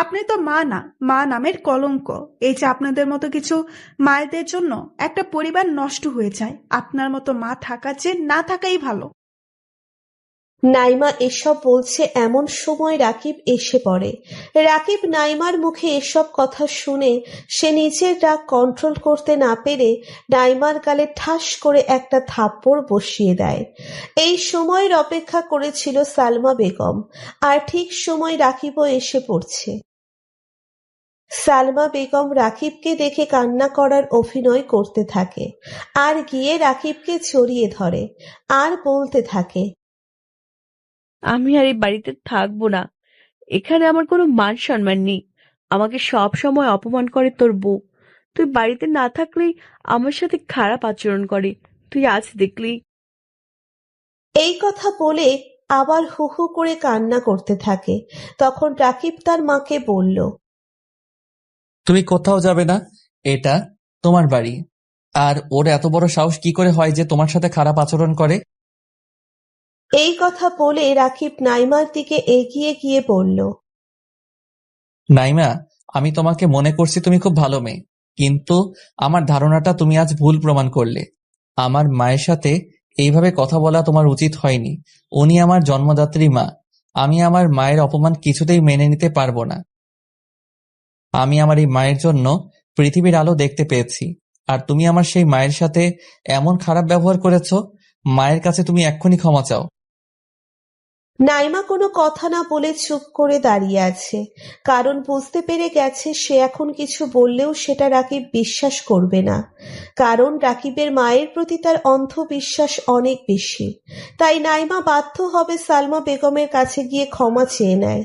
আপনি তো মা না, মা নামের কলঙ্ক। এই যে আপনাদের মতো কিছু মায়েদের জন্য একটা পরিবার নষ্ট হয়ে যায়। আপনার মতো মা থাকা যে না থাকাই ভালো। নাইমা এসব বলছে এমন সময় রাকিব এসে পড়ে। রাকিব নাইমার মুখে এসব কথা শুনে সে নিজের রাগ কন্ট্রোল করতে না পেরে নাইমার গালে ঠাস করে একটা থাপ্পড় বসিয়ে দেয়। এই সময়ের অপেক্ষা করেছিল সালমা বেগম, আর ঠিক সময় রাকিবও এসে পড়ছে। সালমা বেগম রাকিবকে দেখে কান্না করার অভিনয় করতে থাকে আর গিয়ে রাকিবকে জড়িয়ে ধরে আর বলতে থাকে, আমি আর এই বাড়িতে থাকবো না। এখানে আমার কোনো মান সম্মান নেই। আমাকে সব সময় অপমান করে তোর বউ। তুই বাড়িতে না থাকলেই আমার সাথে খারাপ আচরণ করে, তুই আজ দেখলি। এই কথা বলে আবার হু হু করে কান্না করতে থাকে। তখন রাকিব তার মাকে বলল, তুমি কোথাও যাবে না, এটা তোমার বাড়ি। আর ওর এত বড় সাহস কি করে হয় যে তোমার সাথে খারাপ আচরণ করে? এই কথা বলে রাকিব নাইমার দিকে এগিয়ে গিয়ে বলল, নাইমা, আমি তোমাকে মনে করছি তুমি খুব ভালো মেয়ে, কিন্তু আমার ধারণাটা তুমি আজ ভুল প্রমাণ করলে। আমার মায়ের সাথে এইভাবে কথা বলা তোমার উচিত হয়নি। উনি আমার জন্মদাত্রী মা। আমি আমার মায়ের অপমান কিছুতেই মেনে নিতে পারবো না। আমি আমার এই মায়ের জন্য পৃথিবীর আলো দেখতে পেয়েছি, আর তুমি আমার সেই মায়ের সাথে এমন খারাপ ব্যবহার করেছো। মায়ের কাছে তুমি এক্ষুনি ক্ষমা চাও। নাইমা কোনো কথা না বলে চুপ করে দাঁড়িয়ে আছে, কারণ বুঝতে পেরে গেছে সে এখন কিছু বললেও সেটা রাকিব বিশ্বাস করবে না। কারণ রাকিবের মায়ের প্রতি তার অন্ধবিশ্বাস অনেক বেশি। তাই নাইমা বাধ্য হবে সালমা বেগমের কাছে গিয়ে ক্ষমা চেয়ে নেয়।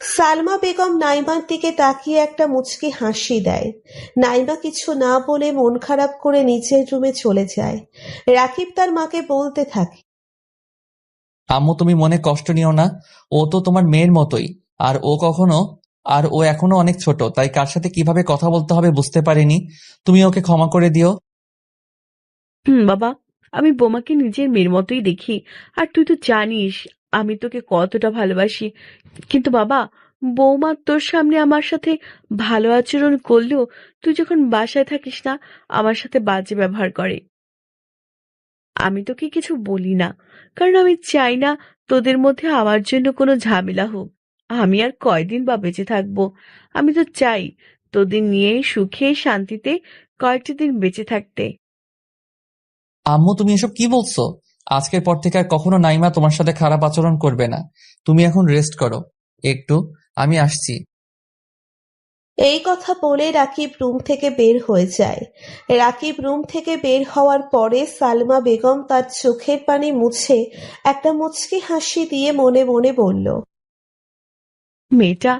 সালমা বেগম নাইমার দিকে তাকিয়ে একটা মুচকি হাসি দেয়। নাইমা কিছু না বলে মন খারাপ করে নিচের রুমে চলে যায়। রাকিব তার মাকে বলতে থাকে, আম্মু তুমি মনে কষ্ট নিও না, ও তো তোমার মেয়ের মতোই। আর ও এখনো অনেক ছোট, তাই কার সাথে কিভাবে কথা বলতে হবে বুঝতে পারেনি। তুমি ওকে ক্ষমা করে দিও। বাবা, আমি বোমাকে নিজের মেয়ের মতোই দেখি। আর তুই তো জানিস আমি তোকে কতটা ভালোবাসি। কিন্তু বাবা, বৌমা তোর সামনে আমার সাথে ভালো আচরণ করলেও তুই যখন বাসায় থাকিস না, আমার সাথে বাজে ব্যবহার করে। আমি তোকে কিছু বলি না, কারণ আমি চাই না তোদের মধ্যে আমার জন্য কোনো ঝামেলা হোক। আমি আর কয়দিন বা বেঁচে থাকবো? আমি তো চাই তোদের নিয়ে সুখে শান্তিতে কয়েকটা দিন বেঁচে থাকতে। আম্মু তুমি এসব কি বলছো? আজকের পর থেকে আর কখনো নাইমা তোমার সাথে খারাপ আচরণ করবে না। তুমি এখন রেস্ট করো একটু, আমি আসছি। এই কথা বলে রাকিব রুম থেকে বের হয়ে যায়। রাকিব রুম থেকে বের হওয়ার পরে সালমা বেগম তার চোখের পানি মুছে একটা মুচকি হাসি দিয়ে মনে মনে বলল, মেয়েটা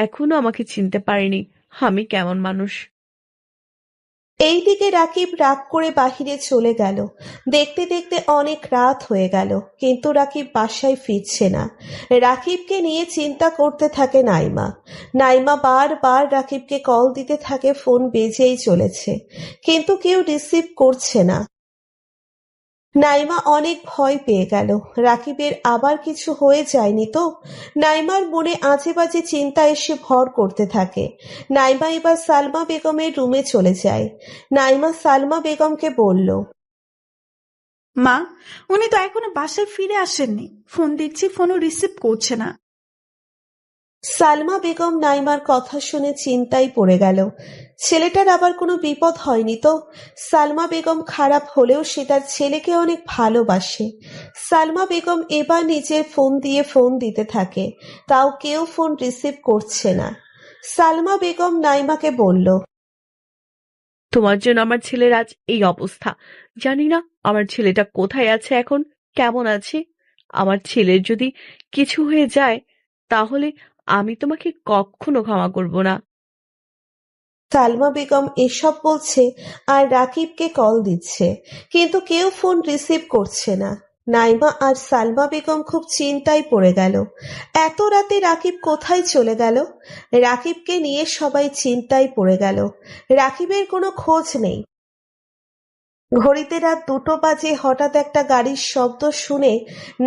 এখনো আমাকে চিনতে পারেনি আমি কেমন মানুষ। এইদিকে রাকিব রাগ করে বাহিরে চলে গেল। দেখতে দেখতে অনেক রাত হয়ে গেল, কিন্তু রাকিব বাসায় ফিরছে না। রাকিবকে নিয়ে চিন্তা করতে থাকে নাইমা। নাইমা বারবার রাকিবকে কল দিতে থাকে, ফোন বেজেই চলেছে, কিন্তু কেউ রিসিভ করছে না। নাইমা অনেক ভয় পেয়ে গেল, রাকিবের আবার কিছু হয়ে যায়নি তো। নাইমার মনে আজে বাজে চিন্তা এসে ভর করতে থাকে। নাইমা এবার সালমা বেগমের রুমে চলে যায়। নাইমা সালমা বেগমকে বলল, মা, উনি তো এখনো বাসায় ফিরে আসেননি। ফোন দিচ্ছি, ফোনও রিসিভ করছে না। সালমা বেগম নাইমার কথা শুনে চিন্তায় পড়ে গেল। ছেলেটার আবার কোনো বিপদ হয়নি তো? সালমা বেগম খারাপ হলেও সে তার ছেলেকে অনেক ভালোবাসে। সালমা বেগম এবার নিজের ফোন দিয়ে ফোন দিতে থাকে, তাও কেউ ফোন রিসিভ করছে না। সালমা বেগম নাইমাকে বলল, তোমার জন্য আমার ছেলের আজ এই অবস্থা। জানি না আমার ছেলেটা কোথায় আছে এখন, কেমন আছে। আমার ছেলের যদি কিছু হয়ে যায় তাহলে আমি তোমাকে কখনো ক্ষমা করব না। সালমা বেগম এসব বলছে আর রাকিবকে কল দিচ্ছে, কিন্তু কেউ ফোন রিসিভ করছে না। নাইমা আর সালমা বেগম খুব চিন্তায় পড়ে গেল। এত রাতে রাকিব কোথায় চলে গেল? রাকিবকে নিয়ে সবাই চিন্তায় পড়ে গেল। রাকিবের কোনো খোঁজ নেই। ঘড়িতে রাত 2টো বাজে। হঠাৎ একটা গাড়ির শব্দ শুনে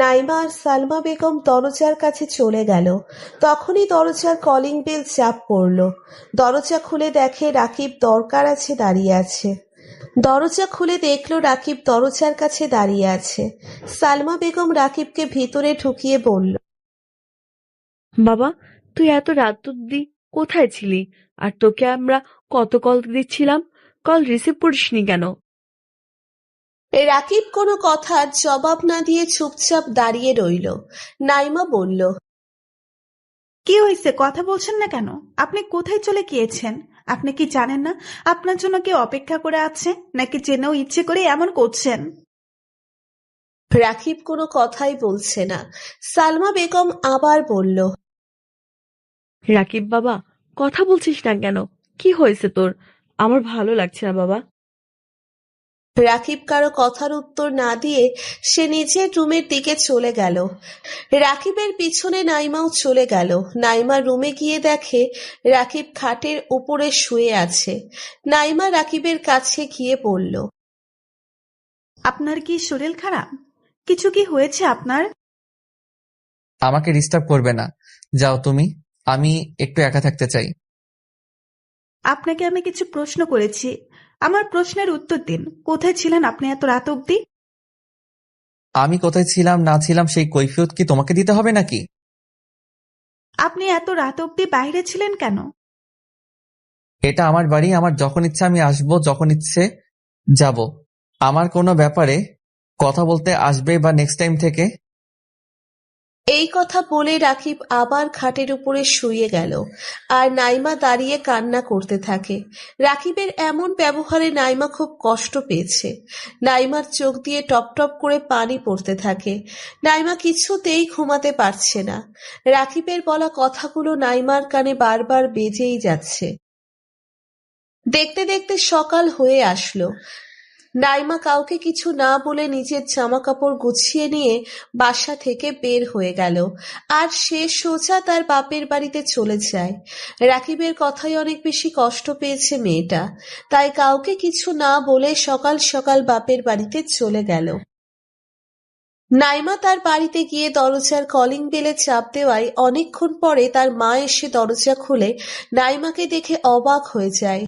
নাইমা আর সালমা বেগম দরজার কাছে চলে গেল। তখনই দরজার কলিং বেল চাপ পড়ল। দরজা খুলে দেখে রাকিব দরকার আছে দাঁড়িয়ে আছে। দরজা খুলে দেখলো রাকিব দরজার কাছে দাঁড়িয়ে আছে। সালমা বেগম রাকিবকে ভিতরে ঢুকিয়ে বলল, বাবা, তুই এত রাত অব্দি কোথায় ছিলি? আর তোকে আমরা কত কল দিচ্ছিলাম, কল রিসিভ করিসনি কেন? রাকিব কোনো কথার জবাব না দিয়ে চুপচাপ দাঁড়িয়ে রইল। নাইমা বলল, কি হয়েছে, কথা বলছেন না কেন? আপনি কোথায় চলে গিয়েছেন? আপনি কি জানেন না আপনার জন্য কেউ অপেক্ষা করে আছে? নাকি জেনেও ইচ্ছে করে এমন করছেন? রাকিব কোনো কথাই বলছে না। সালমা বেগম আবার বলল, রাকিব বাবা, কথা বলছিস না কেন? কি হয়েছে তোর? আমার ভালো লাগছে না বাবা। রাকিব কারো কথার উত্তর না দিয়ে সে নিজের রুমের দিকে চলে গেল। রাকিবের পিছনে নাইমাও চলে গেল। নাইমা রুমে গিয়ে দেখে রাকিব খাটের উপরে শুয়ে আছে। নাইমা রাকিবের কাছে গিয়ে বলল, আপনার কি শরীর খারাপ? কিছু কি হয়েছে আপনার? আমাকে ডিস্টার্ব করবে না, যাও তুমি। আমি একটু একা থাকতে চাই। আপনাকে আমি কিছু প্রশ্ন করেছি, আমার প্রশ্নের উত্তর দিন। কোথায় ছিলেন আপনি এত রাত অবধি? আমি কোথায় ছিলাম না ছিলাম সেই কৈফিয়ত কি তোমাকে দিতে হবে নাকি? আপনি এত রাত অবধি বাইরে ছিলেন কেন? এটা আমার বাড়ি, আমার যখন ইচ্ছে আমি আসবো, যখন ইচ্ছে যাব। আমার কোনো ব্যাপারে কথা বলতে আসবে বা নেক্সট টাইম থেকে এই কথা বলে রাকিব আবার খাটের উপরে শুয়ে গেল আর নাইমা দাঁড়িয়ে কান্না করতে থাকে। রাকিবের এমন ব্যবহারে নাইমা খুব কষ্ট পেয়েছে। নাইমার চোখ দিয়ে টপ টপ করে পানি পড়তে থাকে। নাইমা কিছুতেই ঘুমাতে পারছে না। রাকিবের বলা কথাগুলো নাইমার কানে বারবার বেজেই যাচ্ছে। দেখতে দেখতে সকাল হয়ে আসলো। নাইমা কাউকে কিছু না বলে নিজের জামা কাপড় গুছিয়ে নিয়ে বাসা থেকে বের হয়ে গেল আর সে সোজা তার বাপের বাড়িতে চলে যায়। রাকিবের কথায় অনেক বেশি কষ্ট পেয়েছে মেয়েটা, তাই কাউকে কিছু না বলে সকাল সকাল বাপের বাড়িতে চলে গেল। নাইমা তার বাড়িতে গিয়ে দরজার কলিং বেলে চাপ দেওয়ায় অনেকক্ষণ পরে তার মা এসে দরজা খুলে নাইমাকে দেখে অবাক হয়ে যায়।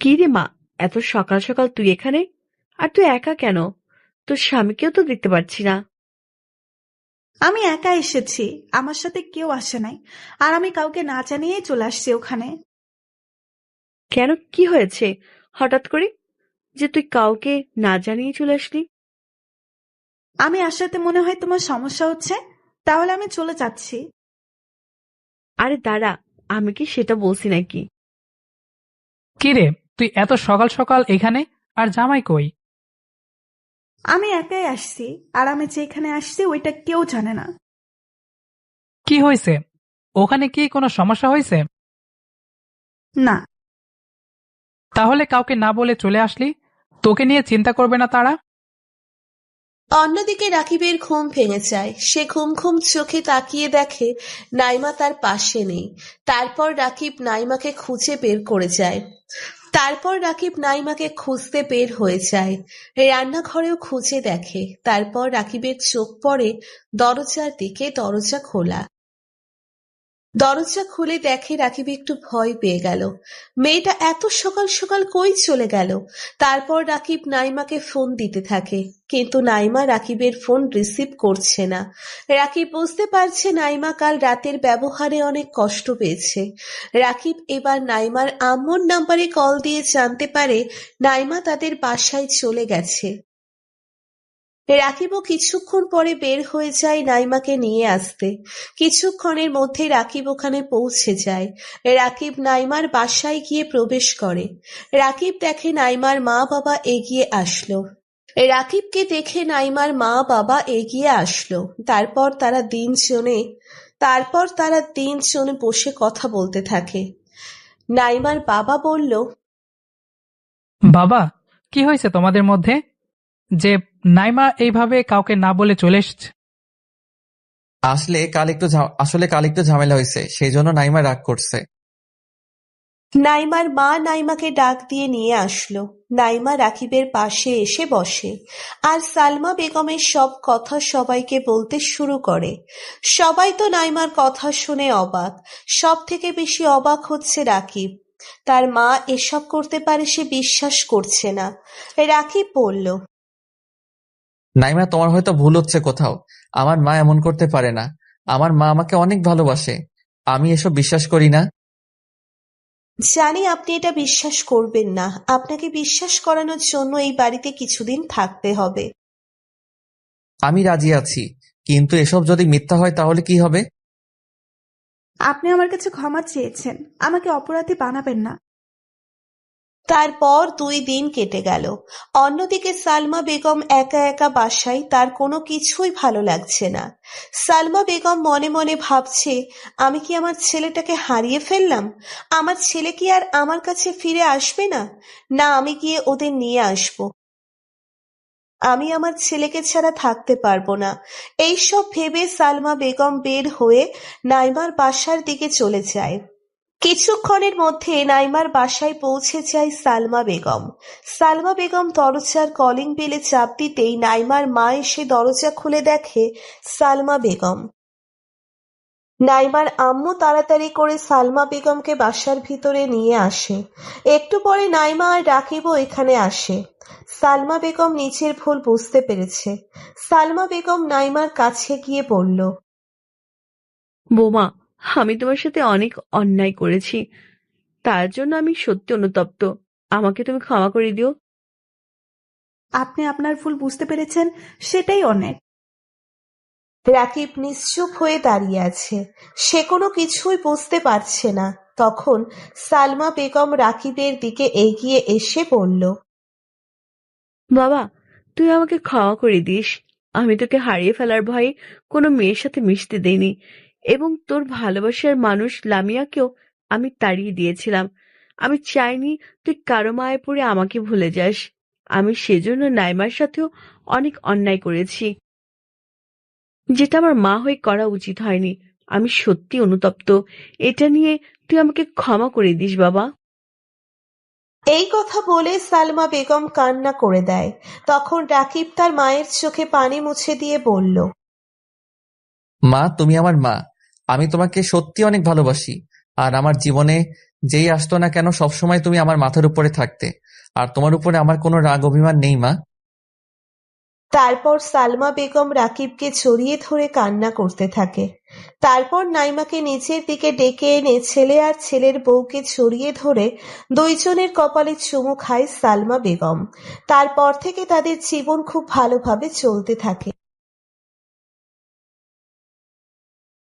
কি রে মা, এত সকাল সকাল তুই এখানে? আর তুই একা কেন? তোর স্বামীকেও তো দেখতে পাচ্ছি না। আমি একা এসেছি, আমার সাথে কেউ আসে নাই, আর আমি কাউকে না জানিয়েই চলে আসছি ওখানে। কেন, কি হয়েছে হঠাৎ করে যে তুই কাউকে না জানিয়ে চলে আসলি? আমি আসাতে মনে হয় তোমার সমস্যা হচ্ছে, তাহলে আমি চলে যাচ্ছি। আরে দাঁড়া, আমি কি সেটা বলছি নাকি? কি রে, তুই এত সকাল সকাল এখানে? আর জামাই কই? আমি একাই আসছি, আর আমি যেখানে আসছি ওইটা কেউ জানে না। কি হয়েছে? ওখানে কি কোনো সমস্যা হয়েছে? না। তাহলে কাউকে না বলে চলে আসলি? তোকে নিয়ে চিন্তা করবে না তারা? অন্যদিকে রাকিবের ঘুম ভেঙে যায়। সে ঘুম ঘুম চোখে তাকিয়ে দেখে নাইমা তার পাশে নেই। তারপর রাকিব নাইমাকে খুঁজে বের করে যায়। খুঁজতে বের হয়ে যায়। রান্নাঘরেও খুঁজে দেখে। তারপর রাকিবের চোখ পড়ে দরজার দিকে। দরজা খুলে দেখে রাকিব একটু ভয় পেয়ে গেল। মেয়েটা এত সকাল সকাল কই চলে গেল? তারপর রাকিব নাইমাকে ফোন দিতে থাকে, কিন্তু নাইমা রাকিবের ফোন রিসিভ করছে না। রাকিব বুঝতে পারছে নাইমা কাল রাতের ব্যবহারে অনেক কষ্ট পেয়েছে। রাকিব এবার নাইমার আম্মুর নাম্বারে কল দিয়ে জানতে পারে নাইমা তাদের বাসায় চলে গেছে। রাকিবও কিছুক্ষণ পরে বের হয়ে যায় নাইমাকে নিয়ে আসতে। কিছুক্ষণের মধ্যে রাকিব ওখানে পৌঁছে যায়। রাকিব নাইমার বাসায় গিয়ে প্রবেশ করে। রাকিব দেখে নাইমার মা বাবা এগিয়ে আসলো। রাকিবকে দেখে নাইমার মা বাবা এগিয়ে আসলো। তারপর তারা তিনজনে বসে কথা বলতে থাকে। নাইমার বাবা বলল, বাবা, কি হয়েছে তোমাদের মধ্যে যে নাইমা এইভাবে কাউকে না বলে চলে এসছে? আসলে কাল একটু ঝামেলা হয়েছে, সেই জন্য নাইমা রাগ করছে। নাইমার মা নাইমাকে ডাক দিয়ে নিয়ে আসলো। নাইমা রাকিবের পাশে এসে বসে আর সালমা বেগমের সব কথা সবাইকে বলতে শুরু করে। সবাই তো নাইমার কথা শুনে অবাক। সব থেকে বেশি অবাক হচ্ছে রাকিব। তার মা এসব করতে পারে সে বিশ্বাস করছে না। রাকিব বলল, নাইমা, তোমার হয়তো ভুল হচ্ছে কোথাও। আমার মা এমন করতে পারে না। আমার মা আমাকে অনেক ভালোবাসে। আমি এসব বিশ্বাস করি না। জানি আপনি এটা বিশ্বাস করবেন না। আপনাকে বিশ্বাস করানোর জন্য এই বাড়িতে কিছুদিন থাকতে হবে। আমি রাজি আছি, কিন্তু এসব যদি মিথ্যা হয় তাহলে কি হবে? আপনি আমার কাছে ক্ষমা চেয়েছেন, আমাকে অপরাধী বানাবেন না। তারপর 2 দিন কেটে গেল। অন্যদিকে সালমা বেগম একা একা বাসায়। তার কোনো কিছুই ভালো লাগছে না। সালমা বেগম মনে মনে ভাবছে, আমি কি আমার ছেলেটাকে হারিয়ে ফেললাম? আমার ছেলে কি আর আমার কাছে ফিরে আসবে না? না, আমি গিয়ে ওদের নিয়ে আসবো। আমি আমার ছেলেকে ছাড়া থাকতে পারবো না। এইসব ভেবে সালমা বেগম বের হয়ে নাইমার বাসার দিকে চলে যায়। কিছুক্ষণের মধ্যে নাইমার বাসায় পৌঁছে যায় সালমা বেগম। সালমা বেগম দরজার কলিং বেলে চাপ দিতেই নাইমার মা এসে দরজা খুলে দেখে সালমা বেগম। নাইমার আম্মু তাড়াতাড়ি করে সালমা বেগমকে বাসার ভিতরে নিয়ে আসে। একটু পরে নাইমা আর রাকিবও এখানে আসে। সালমা বেগম নিজের ভুল বুঝতে পেরেছে। সালমা বেগম নাইমার কাছে গিয়ে বলল, বোমা, আমি তোমার সাথে অনেক অন্যায় করেছি, তার জন্য আমি সত্যি অনুতপ্ত। আমাকে তুমি ক্ষমা করে দিও। আপনি আপনার ভুল বুঝতে পেরেছেন, সেটাই অনেক। রাকিব নিশ্চুপ হয়ে দাঁড়িয়ে আছে। সে কোনো কিছুই বুঝতে পারছে না। তখন সালমা বেগম রাকিবের দিকে এগিয়ে এসে বলল, বাবা, তুই আমাকে ক্ষমা করে দিস। আমি তোকে হারিয়ে ফেলার ভয়ে কোনো মেয়ের সাথে মিশতে দেইনি, এবং তোর ভালোবাসার মানুষ লামিয়াকেও আমি তাড়িয়ে দিয়েছিলাম। আমি চাইনি তুই কারো মায়ে পড়ে আমাকে ভুলে যাস। আমি সেজন্য নাইমার সাথেও অনেক অন্যায় করেছি, যেটা আমার মা হয়ে করা উচিত হয়নি। আমি সত্যি অনুতপ্ত। এটা নিয়ে তুই আমাকে ক্ষমা করে দিস বাবা। এই কথা বলে সালমা বেগম কান্না করে দেয়। তখন রাকিব তার মায়ের চোখে পানি মুছে দিয়ে বলল, মা, তুমি আমার মা। আমি তোমাকে সত্যি অনেক ভালোবাসি। আর আমার জীবনে যেই আসতো না কেন সবসময় তুমি আমার মাথার উপরে থাকতে। আর তোমার উপরে আমার কোনো রাগ অভিমান নেই মা। তারপর সালমা বেগম রাকিবকে জড়িয়ে ধরে কান্না করতে থাকে। তারপর নাইমাকে নিচের দিকে ডেকে এনে ছেলে আর ছেলের বউকে জড়িয়ে ধরে দুইজনের কপালে চুমু খায় সালমা বেগম। তারপর থেকে তাদের জীবন খুব ভালোভাবে চলতে থাকে।